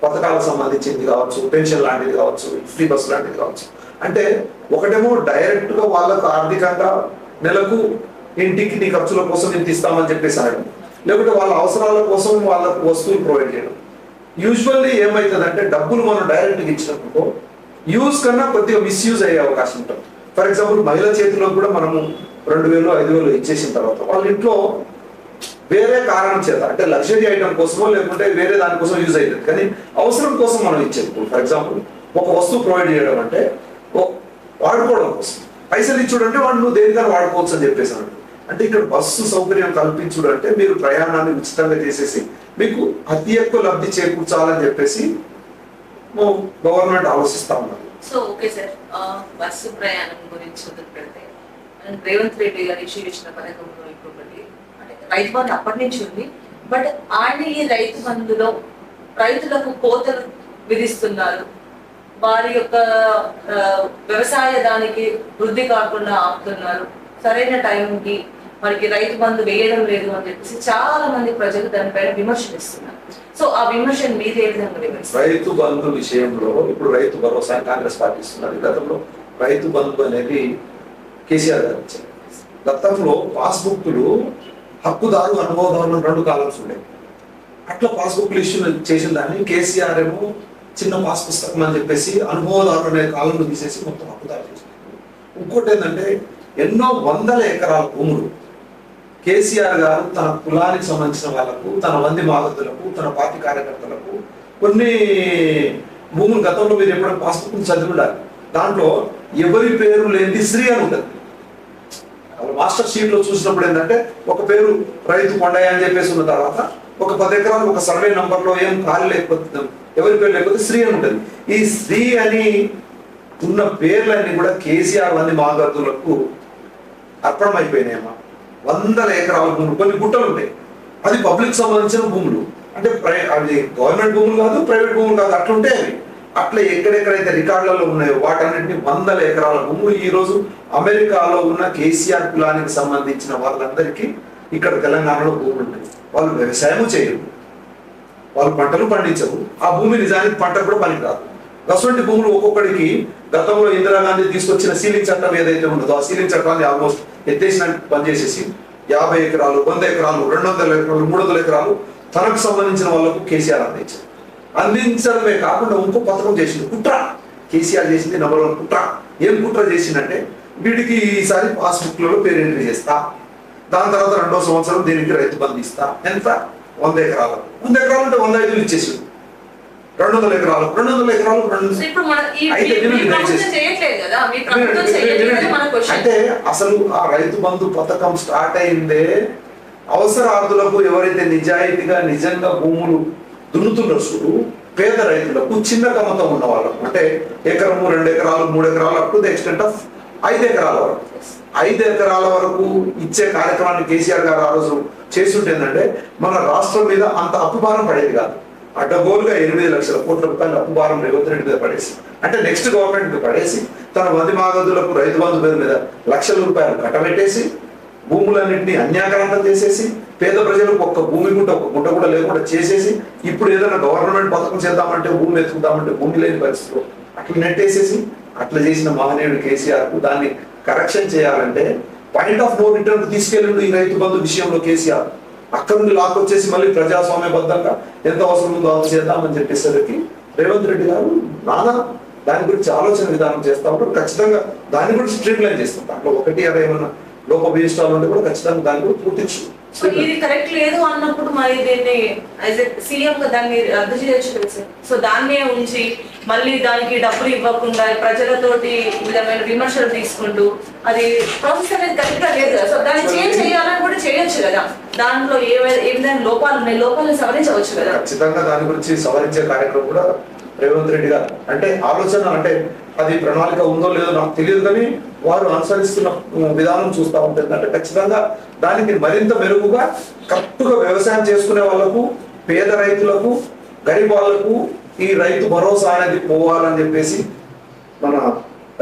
పథకాలకు సంబంధించింది కావచ్చు, పెన్షన్ లాంటిది కావచ్చు, ఫ్రీ బస్ లాంటిది కావచ్చు. అంటే ఒకటేమో డైరెక్ట్ గా వాళ్ళకు ఆర్థికంగా నెలకు ఇంటికి నీ ఖర్చుల కోసం ఇంత ఇస్తామని చెప్పేసి అనడం, లేకుంటే వాళ్ళ అవసరాల కోసం వాళ్ళకు వస్తువులు ప్రొవైడ్ చేయడం. యూజువల్లీ ఏమవుతుందంటే డబ్బులు మనం డైరెక్ట్గా ఇచ్చినప్పుడు యూజ్ కన్నా కొద్దిగా మిస్యూజ్ అయ్యే అవకాశం ఉంటుంది. ఫర్ ఎగ్జాంపుల్ మహిళల చేతిలో కూడా మనము 2,000 5,000 ఇచ్చేసిన తర్వాత వాళ్ళ ఇంట్లో వేరే కారణం చేత, అంటే లగ్జరీ ఐటమ్ కోసమో లేకుంటే వేరే దానికోసం యూజ్ అవుతుంది, కానీ అవసరం కోసం మనం ఇచ్చేది. ఫర్ ఎగ్జాంపుల్ ఒక వస్తువు ప్రొవైడ్ చేయడం అంటే వాడుకోవడం కోసం, పైసలు ఇచ్చుడు అంటే వాడు నువ్వు దేనికైనా వాడుకోవచ్చు అని చెప్పేసి అంటే ఇక్కడ బస్సు సౌకర్యం కల్పించుడు అంటే మీరు ప్రయాణాన్ని ఉచితంగా చేసేసి మీకు అతి ఎక్కువ లబ్ధి చేకూర్చాలని చెప్పేసి గవర్నమెంట్ ఆలోచిస్తా ఉన్నారు. సో ఓకే సార్, బస్సు ప్రయాణం గురించి పెడితే రేవంత్ రెడ్డి గారు ఇష్యూ చేసిన పథకంలో ఇంకొకటి అంటే రైతు బంధు అప్పటి నుంచి ఉంది. బట్ ఆయన ఈ రైతు బంధులో రైతులకు కోతలు విధిస్తున్నారు, వారి యొక్క వ్యవసాయ దానికి వృద్ధి కాకుండా ఆపుతున్నారు, సరైన టైంకి వారికి రైతు బంధు వేయడం లేదు అని చెప్పేసి చాలా మంది ప్రజలు దానిపైన విమర్శిస్తున్నారు. సో ఆ విమర్శను మీరు ఏ విధంగా విమర్శిస్తారు? రైతు బంధు విషయంలో ఇప్పుడు రైతు భరోసా కాంగ్రెస్ పార్టీ ఇస్తున్నారు. గతంలో రైతు బంధు అనేది కేసీఆర్ గారు ఇచ్చారు. గతంలో పాస్బుక్లు హక్కుదారు అనుభవదారులు 2 కాలమ్స్ ఉండేవి. అట్లా పాస్బుక్లు ఇష్యూ చేసిన దాన్ని కేసీఆర్ ఏమో చిన్న పాస్ పుస్తకం అని చెప్పేసి అనుభవదారులు అనే కాలంలో తీసేసి మొత్తం హక్కుదారు చేసినారు. ఇంకోటి ఏంటంటే ఎన్నో వందల ఎకరాల భూములు కేసీఆర్ గారు తన కులానికి సంబంధించిన వాళ్ళకు, తన మంది మాగతులకు, తన పార్టీ కార్యకర్తలకు కొన్ని భూములు గతంలో మీరు ఎప్పుడైనా పాస్బుక్ చదివి ఉండాలి. దాంట్లో ఎవరి పేరు లేనిది శ్రీ అని ఉంటుంది. మాస్టర్ షీట్ లో చూసినప్పుడు ఏంటంటే ఒక పేరు రైతు కొండయ్య అని చెప్పేసి ఉన్న తర్వాత ఒక 10 ఎకరాలు ఒక సర్వే నంబర్ లో ఏం ఖాళీ లేకపోతే ఎవరి పేరు లేకపోతే శ్రీ అని ఉంటుంది. ఈ శ్రీ అని ఉన్న పేర్లన్నీ కూడా కేసీఆర్ మంది మాగతులకు అర్పణం అయిపోయినాయమ్మా. వందల ఎకరాల భూములు, కొన్ని గుట్టలు ఉంటాయి, అది పబ్లిక్ సంబంధించిన భూములు, అంటే అది గవర్నమెంట్ భూములు కాదు, ప్రైవేట్ భూములు కాదు, అట్లుంటే అవి అట్లా ఎక్కడెక్కడైతే రికార్డులలో ఉన్నాయో వాటన్నిటిని వందల ఎకరాల భూములు ఈ రోజు అమెరికాలో ఉన్న కేసీఆర్ కులానికి సంబంధించిన వాళ్ళందరికీ ఇక్కడ తెలంగాణలో భూములు ఉంటాయి. వాళ్ళు వ్యవసాయం చేయరు, వాళ్ళు పంటలు పండించరు, ఆ భూమి నిజానికి పంట కూడా పనికిరాదు. అటువంటి భూములు ఒక్కొక్కడికి గతంలో ఇందిరాగాంధీ తీసుకొచ్చిన సీలింగ్ చట్టం ఏదైతే ఉండదో ఆ సీలింగ్ చట్టాన్ని ఆల్మోస్ట్ ఎత్తేసిన పనిచేసేసి 50 ఎకరాలు 100 ఎకరాలు 200 ఎకరాలు 300 ఎకరాలు తనకు సంబంధించిన వాళ్ళకు కేసీఆర్ అందించడమే కాకుండా ఇంకో పథకం చేసింది, కుట్ర. కేసీఆర్ చేసింది నంబర్ 1 కుట్ర. ఏం కుట్ర చేసిందంటే వీటికి ఈసారి పాస్బుక్లలో పేరు ఎంట్రీ చేస్తా, దాని తర్వాత 2వ సంవత్సరం దీనికి రైతు బంధు ఇస్తా. ఎంత? 100 ఎకరాలు. 100 ఎకరాలు అంటే 105 ఇచ్చేసి 200 ఎకరాలు 200 ఎకరాలు అంటే అసలు ఆ రైతు బంధు పథకం స్టార్ట్ అయిందే అవసరార్థులకు, ఎవరైతే నిజాయితీగా నిజంగా భూములు దున్నుతున్నారు చూడు, పేద రైతులకు, చిన్న కమతం ఉన్న వాళ్ళకు, అంటే ఎకరము 2 ఎకరాలు 3 ఎకరాలు up to the extent of 5 ఎకరాల వరకు 5 ఎకరాల వరకు ఇచ్చే కార్యక్రమాన్ని కేసీఆర్ గారు ఆ రోజు చేస్తుంటే ఏంటంటే మన రాష్ట్రం మీద అంత అప్పుభారం పడేది కాదు. అడ్డగోలుగా 8 లక్షల కోట్ల రూపాయలు అప్పుభారం రేవంత్ రెడ్డి మీద పడేసి, అంటే నెక్స్ట్ గవర్నమెంట్ మీద పడేసి తన మంది మాగదులకు రైతు బంధు పేరు మీద లక్షల రూపాయలు కట్టబెట్టేసి భూములన్నింటినీ అన్యాక్రాంతం చేసేసి పేద ప్రజలకు ఒక్క భూమి గుంట కూడా లేకుండా చేసేసి ఇప్పుడు ఏదైనా గవర్నమెంట్ పథకం చేద్దామంటే భూమి ఎత్తుకుదామంటే భూమి లేని పరిస్థితిలో అట్లా నెట్టేసేసి అట్లా చేసిన మహనీయుడు కేసీఆర్ కు దాన్ని కరెక్షన్ చేయాలంటే పాయింట్ ఆఫ్ నో రిటర్న్ తీసుకెళ్ళిండు ఈ రైతు బంధు విషయంలో కేసీఆర్. అక్కడ నుండి లాక్కొచ్చేసి మళ్ళీ ప్రజాస్వామ్యబద్ధంగా ఎంత అవసరం ఉందో అంత చేద్దామని చెప్పేసరికి రేవంత్ రెడ్డి గారు నానా దాని గురించి ఆలోచన విధానం చేస్తా ఉంటారు. ఖచ్చితంగా దాన్ని కూడా స్ట్రీమ్ లైన్ చేస్తాం. దాంట్లో ఒకటి అదే ఏమన్నా లోపభీష్టాలు ఉంటే కూడా ఖచ్చితంగా దాన్ని కూడా పూర్తి సో ఇది కరెక్ట్ లేదు అన్నప్పుడు మరి దీన్ని యాజ్ సీఎం గా దాన్ని రద్దు చేయొచ్చు కదా సార్. సో దాన్నే ఉంచి మళ్ళీ దానికి డబ్బులు ఇవ్వకుండా ప్రజలతోటి విధమైన విమర్శలు తీసుకుంటూ అది ప్రాసెస్ అనేది కరెక్ట్ గా లేదు కదా. సో దాన్ని చేంజ్ చేయాలని కూడా చేయొచ్చు కదా. దాంట్లో ఏ విధమైన లోపాలు ఉన్నాయి, లోపాలను సవరించవచ్చు కదా. ఖచ్చితంగా దాని గురించి సవరించే కార్యక్రమం కూడా రేవంత్ రెడ్డి గారు అంటే ఆలోచన అంటే అది ప్రణాళిక ఉందో లేదో నాకు తెలియదు, కానీ వారు అనుసరిస్తున్న విధానం చూస్తూ ఉంటుంది. అంటే ఖచ్చితంగా దానికి మరింత మెరుగుగా కరెక్ట్గా వ్యవసాయం చేసుకునే వాళ్ళకు, పేద రైతులకు, గరీబ్ వాళ్ళకు ఈ రైతు భరోసా అనేది పోవాలని చెప్పేసి మన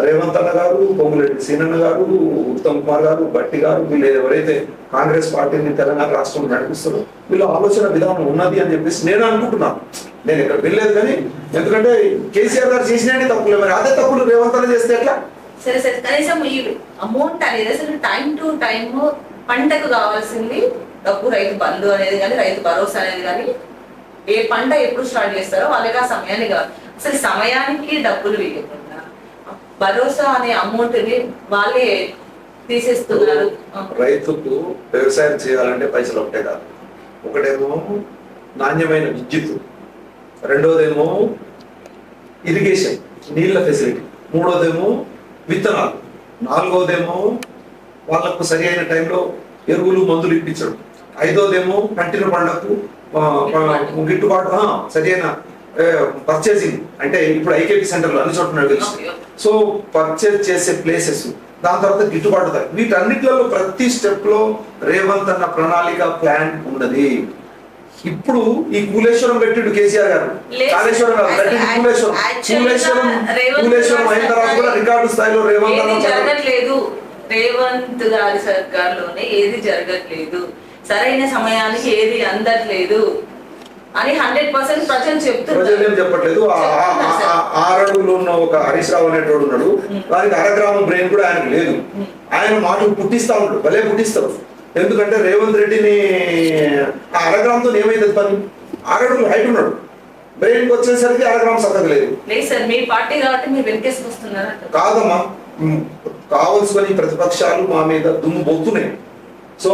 రేవంత్ అన్న గారు, పొంగులేటి సీనన్న గారు, ఉత్తమ్ కుమార్ గారు, బట్టి గారు, వీళ్ళు ఎవరైతే కాంగ్రెస్ పార్టీని తెలంగాణ రాష్ట్రంలో నడిపిస్తారో వీళ్ళ ఆలోచన విధానం ఉన్నది అని చెప్పేసి నేను అనుకుంటున్నాను. నేను ఇక్కడ వెళ్ళలేదు, కానీ ఎందుకంటే కేసీఆర్ గారు చేసినా తప్పులే, మరి అదే తప్పులు రేవంత్ అన్న చేస్తే ఎట్లా? సరే సరే, కనీసం ఈ అమౌంట్ అనేది అసలు టైం టు టైం పంటకు కావాల్సింది డబ్బు, రైతు బంధు అనేది కానీ, రైతు భరోసా అనేది కానీ, ఏ పంట ఎప్పుడు స్టార్ట్ చేస్తారో వాళ్ళకి ఆ సమయానికి కావాలి. అసలు సమయానికి డబ్బులు వేయకుండా భరోసా అనే అమౌంట్ ని వాళ్ళే తీసేస్తున్నారు. రైతుకు వ్యవసాయం చేయాలంటే పైసలు ఒకటే కాదు. ఒకటేమో నాణ్యమైన విద్యుత్, రెండోదేమో ఇరిగేషన్ నీళ్ళ ఫెసిలిటీ, మూడోదేమో విత్తనాలు, నాలుగోదేమో వాళ్ళకు సరి అయిన టైంలో ఎరువులు మందులు ఇప్పించడం, ఐదోదేమో పంటిన పంటకు గిట్టుబాటు సరి అయిన పర్చేసింగ్, అంటే ఇప్పుడు ఐకేపీ సెంటర్లు అన్ని చోట్ల తెలుసు. సో పర్చేజ్ చేసే ప్లేసెస్, దాని తర్వాత గిట్టుబాటు ధర, వీటన్నిటిలో ప్రతి స్టెప్ లో రేవంత్ అన్న ప్రణాళిక ప్లాన్ ఉన్నది. ఇప్పుడు ఈ కూలేశ్వరం పెట్టిండు కేసీఆర్ గారు, కాళేశ్వరం కూలేశ్వరం అయిన తర్వాత కూడా రికార్డు స్థాయిలో రేవంత్ అన్న జరగట్లేదు. రేవంత్ గారి సర్కార్లోనే ఏది జరగట్లేదు, సరైన సమయానికి ఏది అందట్లేదు అని 100% ప్రజలు చెప్తున్నారు. ప్రజలు ఏం చెప్పట్లేదు. 6 అడుగులు ఉన్న ఒక హరీష్ రావు అనేటోడు ఉన్నాడు, వారికి అరగ్రామం బ్రెయిన్ కూడా ఆయనకు లేదు. ఆయన మాటలు పుట్టిస్తా ఉంటాడు, భలే పుట్టిస్తారు. ఎందుకంటే రేవంత్ రెడ్డిని ఆ అరగ్రామంతో ఏమైతుంది పని? 6 అడుగులు హైట్ ఉన్నాడు, బ్రెయిన్కి వచ్చేసరికి అరగ్రామం సక్కగా లేదు. సార్ మీ పార్టీ కాబట్టి మీరు వెనకేసుకొస్తున్నారు. కాదమ్మా, కావలసిన ప్రతిపక్షాలు మా మీద దుమ్ము పోతున్నాయి. సో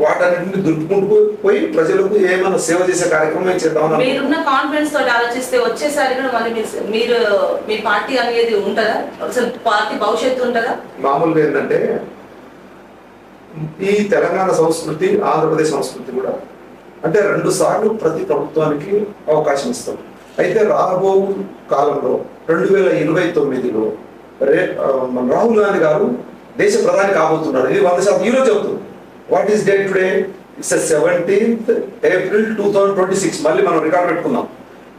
వాటన్నింటిని దులుపుకుంటూ పోయి ప్రజలకు ఏమైనా సేవ చేసే కార్యక్రమం చేద్దాం. మీరున్న కాన్ఫిడెన్స్ తోటి ఆలోచిస్తే వచ్చేసారి కూడా మళ్ళీ మీరు మీ పార్టీ అనేది ఉంటుందా? అసలు పార్టీ భవిష్యత్తు ఉంటుందా? మామూలుగా ఏంటంటే ఈ తెలంగాణ సంస్కృతి, ఆంధ్రప్రదేశ్ సంస్కృతి కూడా అంటే 2 సార్లు ప్రతి ప్రభుత్వానికి అవకాశం ఇస్తాం. అయితే రాబో కాలంలో 2029లో మన రాహుల్ గాంధీ గారు దేశ ప్రధాని కాబోతున్నారు. ఇది 100% ఈరోజు చెబుతుంది. What is date today? It's 17th April 2026. మళ్ళీ మనం రికార్డ్ పెట్టుకుందాం.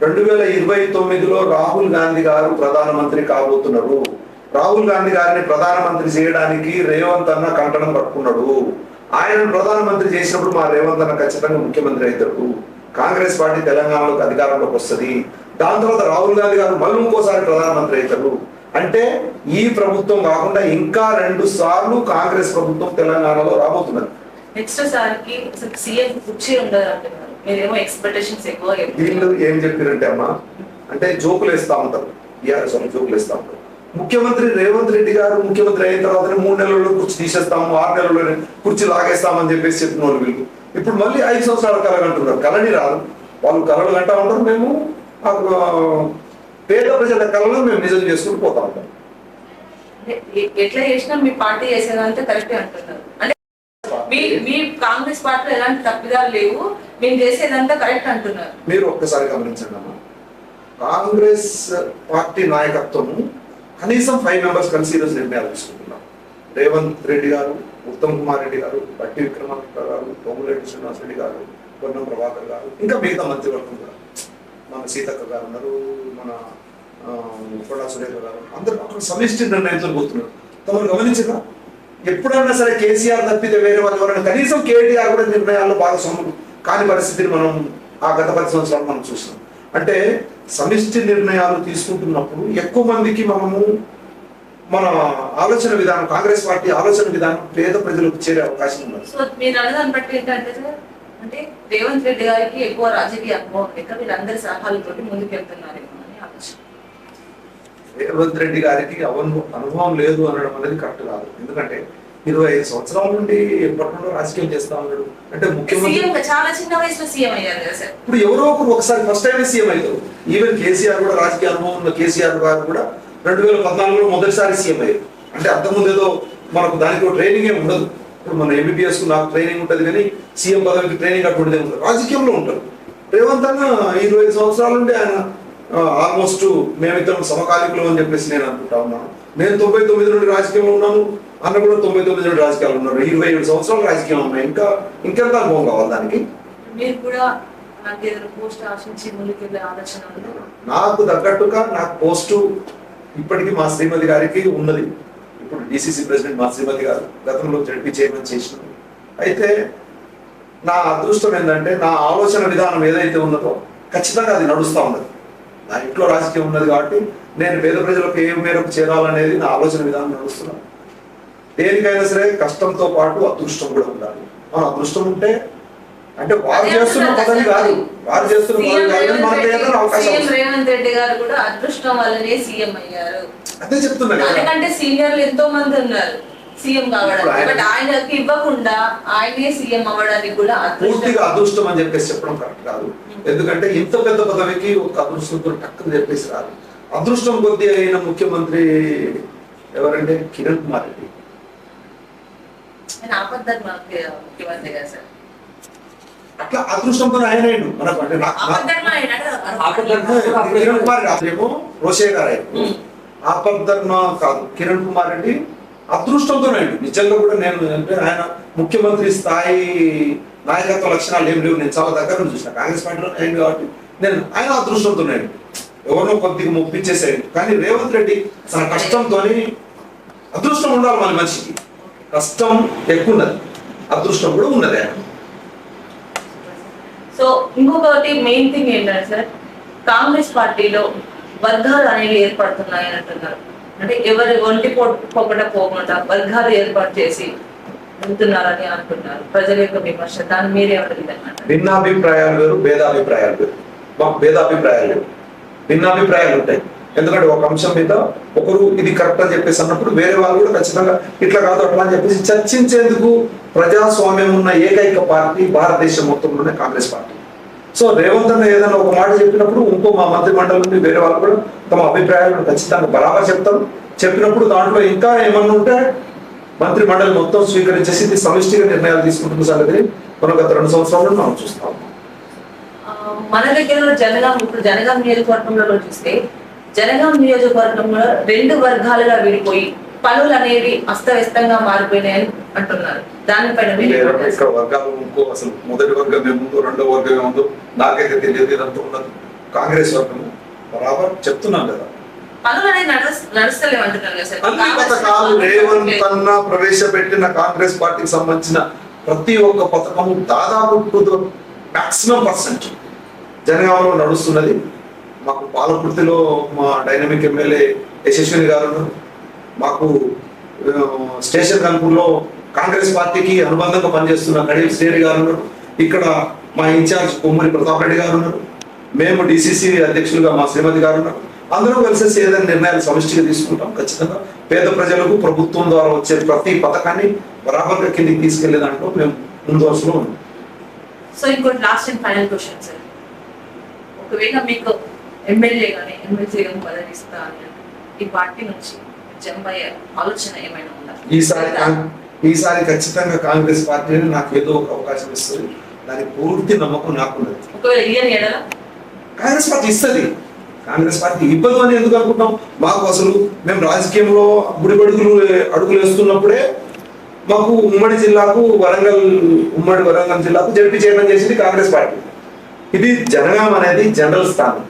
2029లో రాహుల్ గాంధీ గారు ప్రధానమంత్రి కాబోతున్నారు. రాహుల్ గాంధీ గారిని ప్రధానమంత్రి చేయడానికి రేవంత్ అన్న కంకణం పట్టుకున్నాడు. ఆయనను ప్రధానమంత్రి చేసినప్పుడు మా రేవంత్ అన్న ఖచ్చితంగా ముఖ్యమంత్రి అవుతాడు. కాంగ్రెస్ పార్టీ తెలంగాణలోకి అధికారంలోకి వస్తుంది. దాని తర్వాత రాహుల్ గాంధీ గారు మళ్ళీ ఇంకోసారి ప్రధానమంత్రి అవుతారు. అంటే ఈ ప్రభుత్వం కాకుండా ఇంకా 2 సార్లు కాంగ్రెస్ ప్రభుత్వం తెలంగాణలో రాబోతున్నది. నెక్స్ట్ సార్కి సీఎం కుర్చీ ఉండదు అంటున్నారు. మీరేమో ఎక్స్పెక్టేషన్స్ ఎక్కువ. వీళ్ళు ఏం చెప్పారంటే అమ్మా, అంటే జోకులు వేస్తా ఉంటారు, టీఆర్ఎస్ వాళ్ళు జోకులు వేస్తా ఉంటారు. ముఖ్యమంత్రి రేవంత్ రెడ్డి గారు ముఖ్యమంత్రి అయిన తర్వాత 3 నెలల్లో కుర్చీ తీసేస్తాము, 6 నెలల్లో కుర్చీ లాగేస్తామని చెప్పేసి చెప్పిన వాళ్ళు వీళ్ళు ఇప్పుడు మళ్ళీ 5 సంవత్సరాల కళ అంటున్నారు. కళని రాదు, వాళ్ళు కళలు అంటా ఉంటారు. మేము పేద ప్రజల కళలో మేము నిజం చేసుకుని పోతా ఉంటాం. ఎట్లా చేసినా మీ పార్టీ చేసేదంతా కరెక్టే అంటున్నారు. అంటే మీ కాంగ్రెస్ పార్టీలో ఎలాంటి తప్పిదాలు లేవు, మేము చేసేదంతా కరెక్ట్ అంటున్నారు. మీరు ఒక్కసారి గమనించండి అమ్మా, కాంగ్రెస్ పార్టీ నాయకత్వం కనీసం 5 మెంబర్స్ కలిసి ఈరోజు నిర్ణయాలు తీసుకుంటున్నాం. రేవంత్ రెడ్డి గారు, ఉత్తమ్ కుమార్ రెడ్డి గారు, బట్టి విక్రమార్క గారు, పొంగులేటి శ్రీనివాస్ రెడ్డి గారు, పొన్నం ప్రభాకర్ గారు, ఇంకా మిగతా మంత్రివర్గం గారు, మన సీతక్క గారు ఉన్నారు, మన కొడా సురేఖ గారు, అందరూ అక్కడ సమిష్టి నిర్ణయంతో పోతున్నారు. తమను గమనించగా ఎప్పుడైనా సరే కేసీఆర్ తప్పితే వేరే వాళ్ళు ఎవరైనా కనీసం కేటీఆర్ కూడా నిర్ణయాల్లో భాగస్వాములు కాని పరిస్థితిని మనం ఆ గత 10 సంవత్సరాలు మనం చూస్తాం. అంటే సమిష్టి నిర్ణయాలు తీసుకుంటున్నప్పుడు ఎక్కువ మందికి మనము మన ఆలోచన విధానం, కాంగ్రెస్ పార్టీ ఆలోచన విధానం పేద ప్రజలకు చేరే అవకాశం ఉన్నది. సో మీరు అన్నదాన్ని బట్టి ఏంటంటే అంటే రేవంత్ రెడ్డి గారికి ఎక్కువ రాజకీయ అనుభవం లేక వీళ్ళందరి సలహాలతోటి ముందుకెళ్తున్నారేమో అని ఆలోచన. రేవంత్ రెడ్డి గారికి అనుభవం లేదు అనడం అనేది కరెక్ట్ కాదు. ఎందుకంటే 25 సంవత్సరాల నుండి ఎప్పటి నుండో రాజకీయం చేస్తా ఉన్నాడు. అంటే ముఖ్యమంత్రి సీఎం చాలా చిన్న వయసులో సీఎం అయ్యారు కదా సార్. ఇప్పుడు ఎవరో ఒకరు ఒకసారి ఫస్ట్ టైం సీఎం అవుతారు. ఈవెన్ కేసీఆర్ కూడా రాజకీయ అనుభవం ఉన్న కేసీఆర్ గారు కూడా 2014లో మొదటిసారి సీఎం అయ్యారు. అంటే అంతకుముందు ఏదో మనకు దానికి ట్రైనింగ్ ఏమి ఉండదు. ఇప్పుడు మన ఎంబీబీఎస్ కు నాకు ట్రైనింగ్ ఉంటుంది కానీ సీఎం పదవికి ట్రైనింగ్ అటువంటిది ఉంటుంది. రాజకీయంలో ఉంటారు. రేవంత్ అన్న 25 సంవత్సరాల నుండి ఆయన ఆల్మోస్ట్ మేమిద్దరం సమకాలికులు అని చెప్పేసి నేను అనుకుంటా ఉన్నాను. నేను 99 నుండి రాజకీయంలో ఉన్నాను, అన్న కూడా 99 నుండి రాజకీయాలు ఉన్నారు. 27 సంవత్సరాలు రాజకీయం ఉన్నాయి. ఇంకెంత అనుభవం కావాలి దానికి? మీరు కూడా నాకేదైనా పోస్ట్ ఆశించి ముందుకెళ్ళే ఆలోచన ఉందా? నాకు తగ్గట్టుగా నాకు పోస్టు ఇప్పటికీ మా శ్రీమతి గారికి ఉన్నది. ఇప్పుడు డిసిసి ప్రెసిడెంట్ మా శ్రీమతి గారు గతంలో జడ్పీ చైర్మన్ చేసినారు. అయితే నా అదృష్టం ఏంటంటే నా ఆలోచన విధానం ఏదైతే ఉన్నదో ఖచ్చితంగా అది నడుస్తూ ఉన్నది. నా ఇంట్లో రాజకీయం ఉన్నది కాబట్టి నేను పేద ప్రజలకు ఏ మేరకు చేరాలనేది నా ఆలోచన విధానం నడుస్తున్నాను. దేనికైనా సరే కష్టంతో పాటు అదృష్టం కూడా ఉండాలి. మన అదృష్టం ఉంటే అంటే వారు చేస్తున్న పదవి కాదు, వారు చేస్తున్న పదవి కాదు, మనకు ఏదైనా అవకాశం. సీఎం రేవంత్ రెడ్డి గారు కూడా అదృష్టం వల్లనే సీఎం అయ్యారు. అదే చెప్తున్నా కదా. ఎందుకంటే సీనియర్లు ఎంతో మంది ఉన్నారు సీఎం కావడానికి, బట్ ఆయనకి ఇవ్వకుండా ఆయనే సీఎం అవ్వడానికి కూడా పూర్తిగా అదృష్టం అని చెప్పేసి చెప్పడం కరెక్ట్ కాదు. ఎందుకంటే ఇంత పెద్ద పదవికి ఒక అదృష్టంతో టక్కుని చెప్పేసి రాదు. అదృష్టం కొద్ది అయిన ముఖ్యమంత్రి ఎవరంటే కిరణ్ కుమార్ రెడ్డి. ఆపద్ధర్మ ముఖ్యమంత్రి కదా సార్. అట్లా అదృష్టంతో ఆయన మనకు అంటే కిరణ్ కుమార్ రెడ్డి ఏమో రోషే గారు ఆపద్ధర్మ కాదు, కిరణ్ కుమార్ రెడ్డి అదృష్టంతో నిజంగా కూడా నేను అంటే ఆయన ముఖ్యమంత్రి స్థాయి నాయకత్వ లక్షణాలు ఏం లేవు. నేను చాలా దగ్గర నుంచి చూసిన కాంగ్రెస్ పార్టీలో అయింది కాబట్టి నేను ఆయన అదృష్టంతో ఎవరినో కొద్దిగా మొప్పించేసాడు. కానీ రేవంత్ రెడ్డి తన కష్టంతో అదృష్టం ఉండాలి. మన మనిషికి కష్టం ఎక్కువ ఉన్నది, అదృష్టం కూడా ఉన్నది ఆయన. సో ఇంకొకటి మెయిన్ థింగ్ ఏంటంటే సార్, కాంగ్రెస్ పార్టీలో వర్గాలు అనేవి ఏర్పడుతున్నాయని అంటున్నారు. అంటే ఎవరి ఒంటి పొగట పోకుండా వర్గాలు ఏర్పాటు చేసి వెళ్తున్నారని అంటున్నారు ప్రజల యొక్క విమర్శ. దాన్ని మీరేమంటారు? భిన్నాభిప్రాయాలు వేరు, భేదాభిప్రాయాలు వేరు. మాకు భేదాభిప్రాయాలు లేవు, భిన్నాభిప్రాయాలు ఉంటాయి. ఎందుకంటే ఒక అంశం మీద ఒకరు ఇది కరెక్ట్ అని చెప్పేసి అన్నప్పుడు వేరే వాళ్ళు కూడా ఖచ్చితంగా ఇట్లా కాదు అట్లా అని చెప్పేసి చర్చించేందుకు ప్రజాస్వామ్యం ఉన్న ఏకైక పార్టీ భారతదేశం మొత్తంలోనే కాంగ్రెస్ పార్టీ. సో రేవంత్ అన్న ఏదైనా ఒక మాట చెప్పినప్పుడు ఇంకో మా మంత్రి మండలి నుండి వేరే వాళ్ళు కూడా తమ అభిప్రాయాలను ఖచ్చితంగా బరాబర్ చెప్తారు. చెప్పినప్పుడు దాంట్లో ఇంకా ఏమన్నా ఉంటే మంత్రి మండలి మొత్తం స్వీకరించేసి ఇది సమిష్టిగా నిర్ణయాలు తీసుకుంటున్న సంగతి మనం గత 2 సంవత్సరాలు మనం చూస్తాం. మన దగ్గర జనగాం, ఇప్పుడు జనగాం నియోజకవర్గంలో చూస్తే జనగాం నియోజకవర్గంలో 2 వర్గాలుగా విడిపోయి పనులు అనేవి అస్తవ్యస్తంగా మారిపోయినాయని అంటున్నారు. దానిపైన ఇక్కడ వర్గాలు ఇంకో అసలు మొదటి వర్గం ఏముందో రెండో వర్గం ఏముందో నాకైతే తెలియదు. ఇదంతా ఉండదు. కాంగ్రెస్ వర్గము బరాబర్ చెప్తున్నాం కదా, పనులు అనేది నడుస్తలేమంటున్నారు కదా సార్. అన్ని పథకాలు రేవంత్ అన్న ప్రవేశపెట్టిన కాంగ్రెస్ పార్టీకి సంబంధించిన ప్రతి ఒక్క పథకము దాదాపు maximum% జనగామలో నడుస్తున్నది. మాకు పాలకుర్తిలో మా డైనమిక్ ఎమ్మెల్యే యశస్విని గారు, మాకు స్టేషన్ కన్పూర్లో కాంగ్రెస్ పార్టీకి అనుబంధంగా పనిచేస్తున్న కడియం శ్రీని గారు, ఇక్కడ మా ఇన్ఛార్జ్ కొమ్మరి ప్రతాప్ రెడ్డి గారు ఉన్నారు, మేము డిసిసి అధ్యక్షులుగా మా శ్రీమతి గారు ఉన్నారు. అందరూ కలిసి ఏదైనా నిర్ణయాలు సమిష్టిగా తీసుకుంటాం. ఖచ్చితంగా పేద ప్రజలకు ప్రభుత్వం ద్వారా వచ్చే ప్రతి పథకాన్ని బరాబర్గా కిందికి తీసుకెళ్లే దాంట్లో మేము ముందు వరుసలో ఉన్నాం. సో ఇంకోటి last and final question sir, ఒకవేళ మీకు ఎమ్మెల్యే కానీ ఎమ్మెల్సీ కానీ పదవి ఇస్తా అని ఈ పార్టీ నుంచి జంప్ అయ్యే ఆలోచన ఏమైనా ఉందా? ఈసారి ఖచ్చితంగా కాంగ్రెస్ పార్టీ నాకు ఏదో ఒక అవకాశం ఇస్తుంది. దానికి పూర్తి నమ్మకం నాకున్నది. ఒకవేళ ఇయ్యని ఎడల కాంగ్రెస్ పార్టీ ఇస్తుంది. కాంగ్రెస్ పార్టీ ఇవ్వదు అని ఎందుకు అనుకుంటాం? మాకు అసలు మేము రాజకీయంలో అడుగులు వేస్తున్నప్పుడే మాకు ఉమ్మడి వరంగల్ జిల్లాకు జడ్పీ చైర్మన్ చేసింది కాంగ్రెస్ పార్టీ. ఇది జనగాం అనేది జనరల్ స్థానం.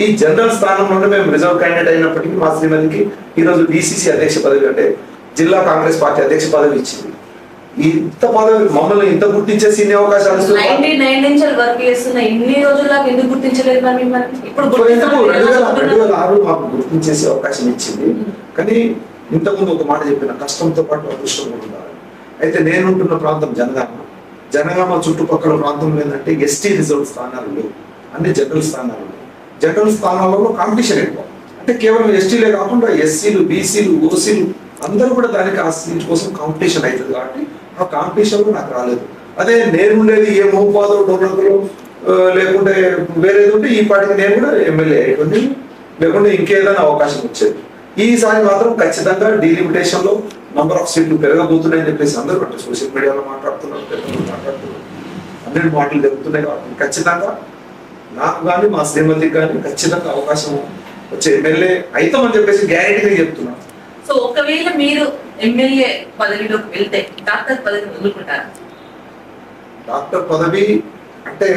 ఈ జనరల్ స్థానంలోనే మేము రిజర్వ్ క్యాండిడేట్ అయినప్పటికీ మా శ్రీమతికి ఈరోజు డిసిసి అధ్యక్ష పదవి అంటే జిల్లా కాంగ్రెస్ పార్టీ అధ్యక్ష పదవి ఇచ్చింది. ఇంత పదవి మమ్మల్ని ఇంత గుర్తించేసి ఇన్ని అవకాశాలు 99 నుంచి వర్క్ చేస్తున్న ఇన్ని రోజుల్లో ఎందుకు గుర్తించలేదు మరి మిమ్మల్ని? ఇప్పుడు 2006 మాకు గుర్తించేసే అవకాశం ఇచ్చింది. కానీ ఇంతకుముందు ఒక మాట చెప్పిన కష్టంతో పాటు అదృష్టం కూడా ఉండాలి. అయితే నేనుంటున్న ప్రాంతం జనగామ చుట్టుపక్కల ప్రాంతంలో ఏంటంటే ఎస్టీ రిజర్వ్ స్థానాలు లేవు, అన్ని జనరల్ స్థానాలు. జనరల్ స్థానాలలో కాంపిటీషన్ ఎక్కువ. అంటే కేవలం ఎస్టీలే కాకుండా ఎస్సీలు, బీసీలు, ఓసీలు అందరూ కూడా దానికి ఆ సీట్ కోసం కాంపిటీషన్ అవుతుంది కాబట్టి ఆ కాంపిటీషన్ నాకు రాలేదు. అదే నేను ఉండేది ఏ మహబాద్ డోర్నగర్ లేకుంటే వేరేది ఉంటే ఈ పాటికి నేను కూడా ఎమ్మెల్యే అయ్యేటువంటి, లేకుంటే ఇంకేదైనా అవకాశం వచ్చేది. ఈసారి మాత్రం ఖచ్చితంగా డీలిమిటేషన్ లో నంబర్ ఆఫ్ సీట్లు పెరగబోతున్నాయని చెప్పేసి అందరూ అంటే సోషల్ మీడియాలో మాట్లాడుతున్నారు, పెద్దలు మాట్లాడుతున్నారు, అన్ని మాటలు జరుగుతున్నాయి కాబట్టి ఖచ్చితంగా నాకు కానీ మా శ్రీమతికి కానీ ఖచ్చితంగా అవకాశం వచ్చే ఎమ్మెల్యే అవుతామని చెప్పేసి గ్యారెంటీగా చెప్తున్నాను. సో ఒకవేళ మీరు ఎమ్మెల్యే పదవిలోకి వెళ్తే డాక్టర్ పదవిని వదులుకుంటారా? డాక్టర్ పదవి అంటే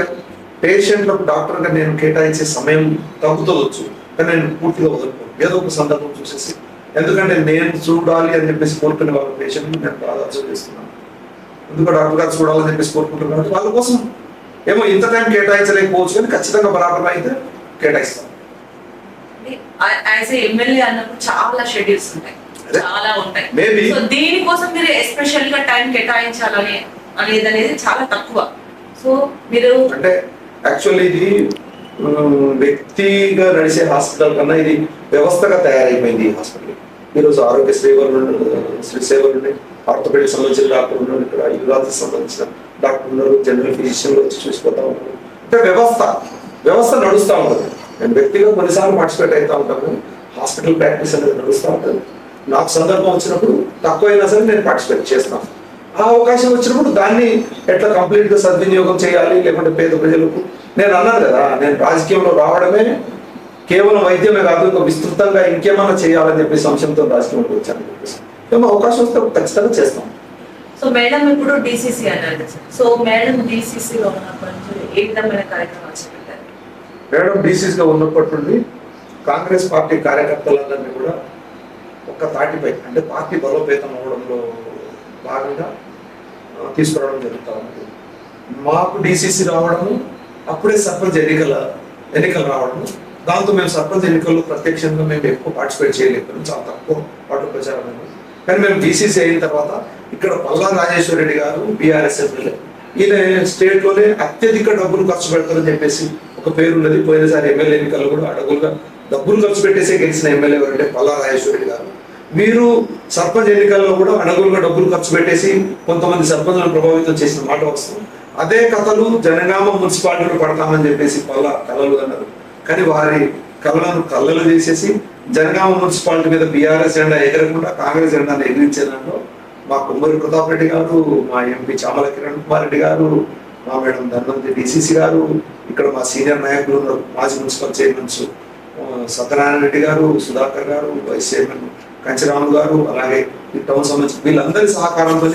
పేషెంట్లకు డాక్టర్గా నేను కేటాయించే సమయం తగ్గుతవచ్చు, కానీ నేను పూర్తిగా వదులుకోను. ఏదో ఒక సందర్భం చూసేసి, ఎందుకంటే నేను చూడాలి అని చెప్పేసి కోరుకునే వాళ్ళ పేషెంట్ నేను బాగా అబ్జర్వ్ చేస్తున్నాను. ఎందుకు డాక్టర్ గారు చూడాలని చెప్పేసి కోరుకుంటున్నాను. వాళ్ళ కోసం ఏమో ఇంత టైం కేటాయించలేకపోవచ్చు, కానీ ఖచ్చితంగా బరాబర్ అయితే కేటాయిస్తాను. యాజ్ ఏ ఎమ్మెల్యే అన్నప్పుడు చాలా షెడ్యూల్స్ ఉంటాయి, చాలా ఉంటాయి. మేబీ సో దీనికోసం మీరు ఎస్పెషల్ గా టైం కేటాయించాలని అనేది చాలా తక్కువ. సో మీరు అంటే యాక్చువల్లీ ఇది వ్యక్తిగా నడిచే హాస్పిటల్ కన్నా ఇది వ్యవస్థగా తయారైపోయింది. ఈ హాస్పిటల్ ఈరోజు ఆరోగ్యశ్రీ సేవలు ఉన్నాయి, ఆర్థోపెడిక్ సంబంధించిన డాక్టర్ ఉన్నారు, ఇక్కడ యూరాలజీ సంబంధించిన డాక్టర్ ఉన్నారు, జనరల్ ఫిజిషియన్లు వచ్చి చూసిపోతా ఉన్నారు. అంటే వ్యవస్థ నడుస్తూ ఉంటుంది. నేను వ్యక్తిగా కొన్నిసార్లు పార్టిసిపేట్ అవుతూ ఉంటాను, హాస్పిటల్ ప్రాక్టీస్ అనేది నడుస్తూ ఉంటుంది. నాకు సందర్భం వచ్చినప్పుడు తక్కువైనా సరే నేను పార్టిసిపేట్ చేస్తాను. ఆ అవకాశం వచ్చినప్పుడు దాన్ని ఎట్లా కంప్లీట్ గా సద్వినియోగం చేయాలి, లేకుంటే పేద ప్రజలకు నేను అన్నాను కదా, నేను రాజకీయంలో రావడమే కేవలం వైద్యమే కాదు, ఇంకా విస్తృతంగా ఇంకేమన్నా చేయాలని చెప్పేసి అంశంతో రాజకీయంలోకి వచ్చాను చెప్పేసి ఏమో అవకాశం వస్తే ఖచ్చితంగా చేస్తాం. సో మేడం ఇప్పుడు డిసిసి అన్నారు. సో మేడం డిసిసిలో ఉన్నప్పటి నుంచి ఏ విధమైన కార్యక్రమాలు చేపట్టారు? మేడం డిసిసిగా ఉన్నప్పటి నుండి కాంగ్రెస్ పార్టీ కార్యకర్తలందరినీ కూడా ఒక్క తాటిపై అంటే పార్టీ బలోపేతం అవడంలో భాగంగా తీసుకురావడం జరుగుతూ ఉంది. మాకు డిసిసి రావడము, అప్పుడే సర్పంచ్ ఎన్నికలు రావడము, దాంతో మేము సర్పంచ్ ఎన్నికల్లో ప్రత్యక్షంగా మేము ఎక్కువ పార్టిసిపేట్ చేయలేకపోయాం, చాలా తక్కువ పాటు ప్రచారం. కానీ మేము డిసిసి అయిన తర్వాత ఇక్కడ పల్లా రాజేశ్వర రెడ్డి గారు బీఆర్ఎస్ ఎమ్మెల్యే, ఈయన స్టేట్ లోనే అత్యధిక డబ్బులు ఖర్చు పెడతారని చెప్పేసి ఒక పేరు ఉన్నది. పోయినసారి ఎమ్మెల్యే ఎన్నికల్లో కూడా అడగులుగా డబ్బులు ఖర్చు పెట్టేసే గెలిచిన ఎమ్మెల్యే ఎవరంటే పల్లా రాజేశ్వర రెడ్డి గారు. మీరు సర్పంచ్ ఎన్నికల్లో కూడా అడగులుగా డబ్బులు ఖర్చు పెట్టేసి కొంతమంది సర్పంచులను ప్రభావితం చేసిన మాట వస్తుంది. అదే కథలు జనగామ మున్సిపాలిటీలో పడతామని చెప్పేసి పల్లా కళలు అన్నారు. కానీ వారి కళలను కళ్ళలు చేసేసి జనగామ మున్సిపాలిటీ మీద బీఆర్ఎస్ జెండా ఎగరకుండా కాంగ్రెస్ జెండాను ఎగిరించే దాంట్లో మా కుమ్మరి ప్రతాప్ రెడ్డి గారు, మా ఎంపీ చామల కిరణ్ కుమార్ రెడ్డి గారు, మా మేడం ధన్వంతి డిసిసి గారు, ఇక్కడ మా సీనియర్ నాయకులు ఉన్నారు, మాజీ మున్సిపల్ చైర్మన్స్ సత్యనారాయణ రెడ్డి గారు, సుధాకర్ గారు, వైస్ చైర్మన్ కంచరాము గారు, అలాగే ఈ టౌన్ సంబంధించి వీళ్ళందరి సహకారంతో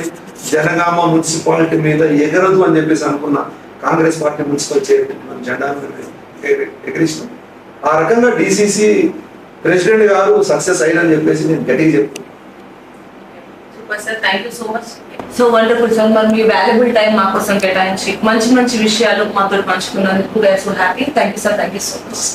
జనగామ మున్సిపాలిటీ మీద ఎగరదు అని చెప్పేసి అనుకున్న కాంగ్రెస్ పార్టీ మున్సిపల్ చైర్మన్ జెండాను ఎగిరించినాం. ఆ రకంగా డిసిసి ప్రెసిడెంట్ గారు సక్సెస్ అయ్యారని చెప్పేసి నేను గట్టిగా చెప్తున్నాను. Super sir, thank you so much. So wonderful sir, మరి మీ వాల్యుబుల్ టైం మా కోసం కేటాయించి మంచి మంచి విషయాలు మాతో పంచుకున్నందుకు so happy. Thank you sir, thank you so much.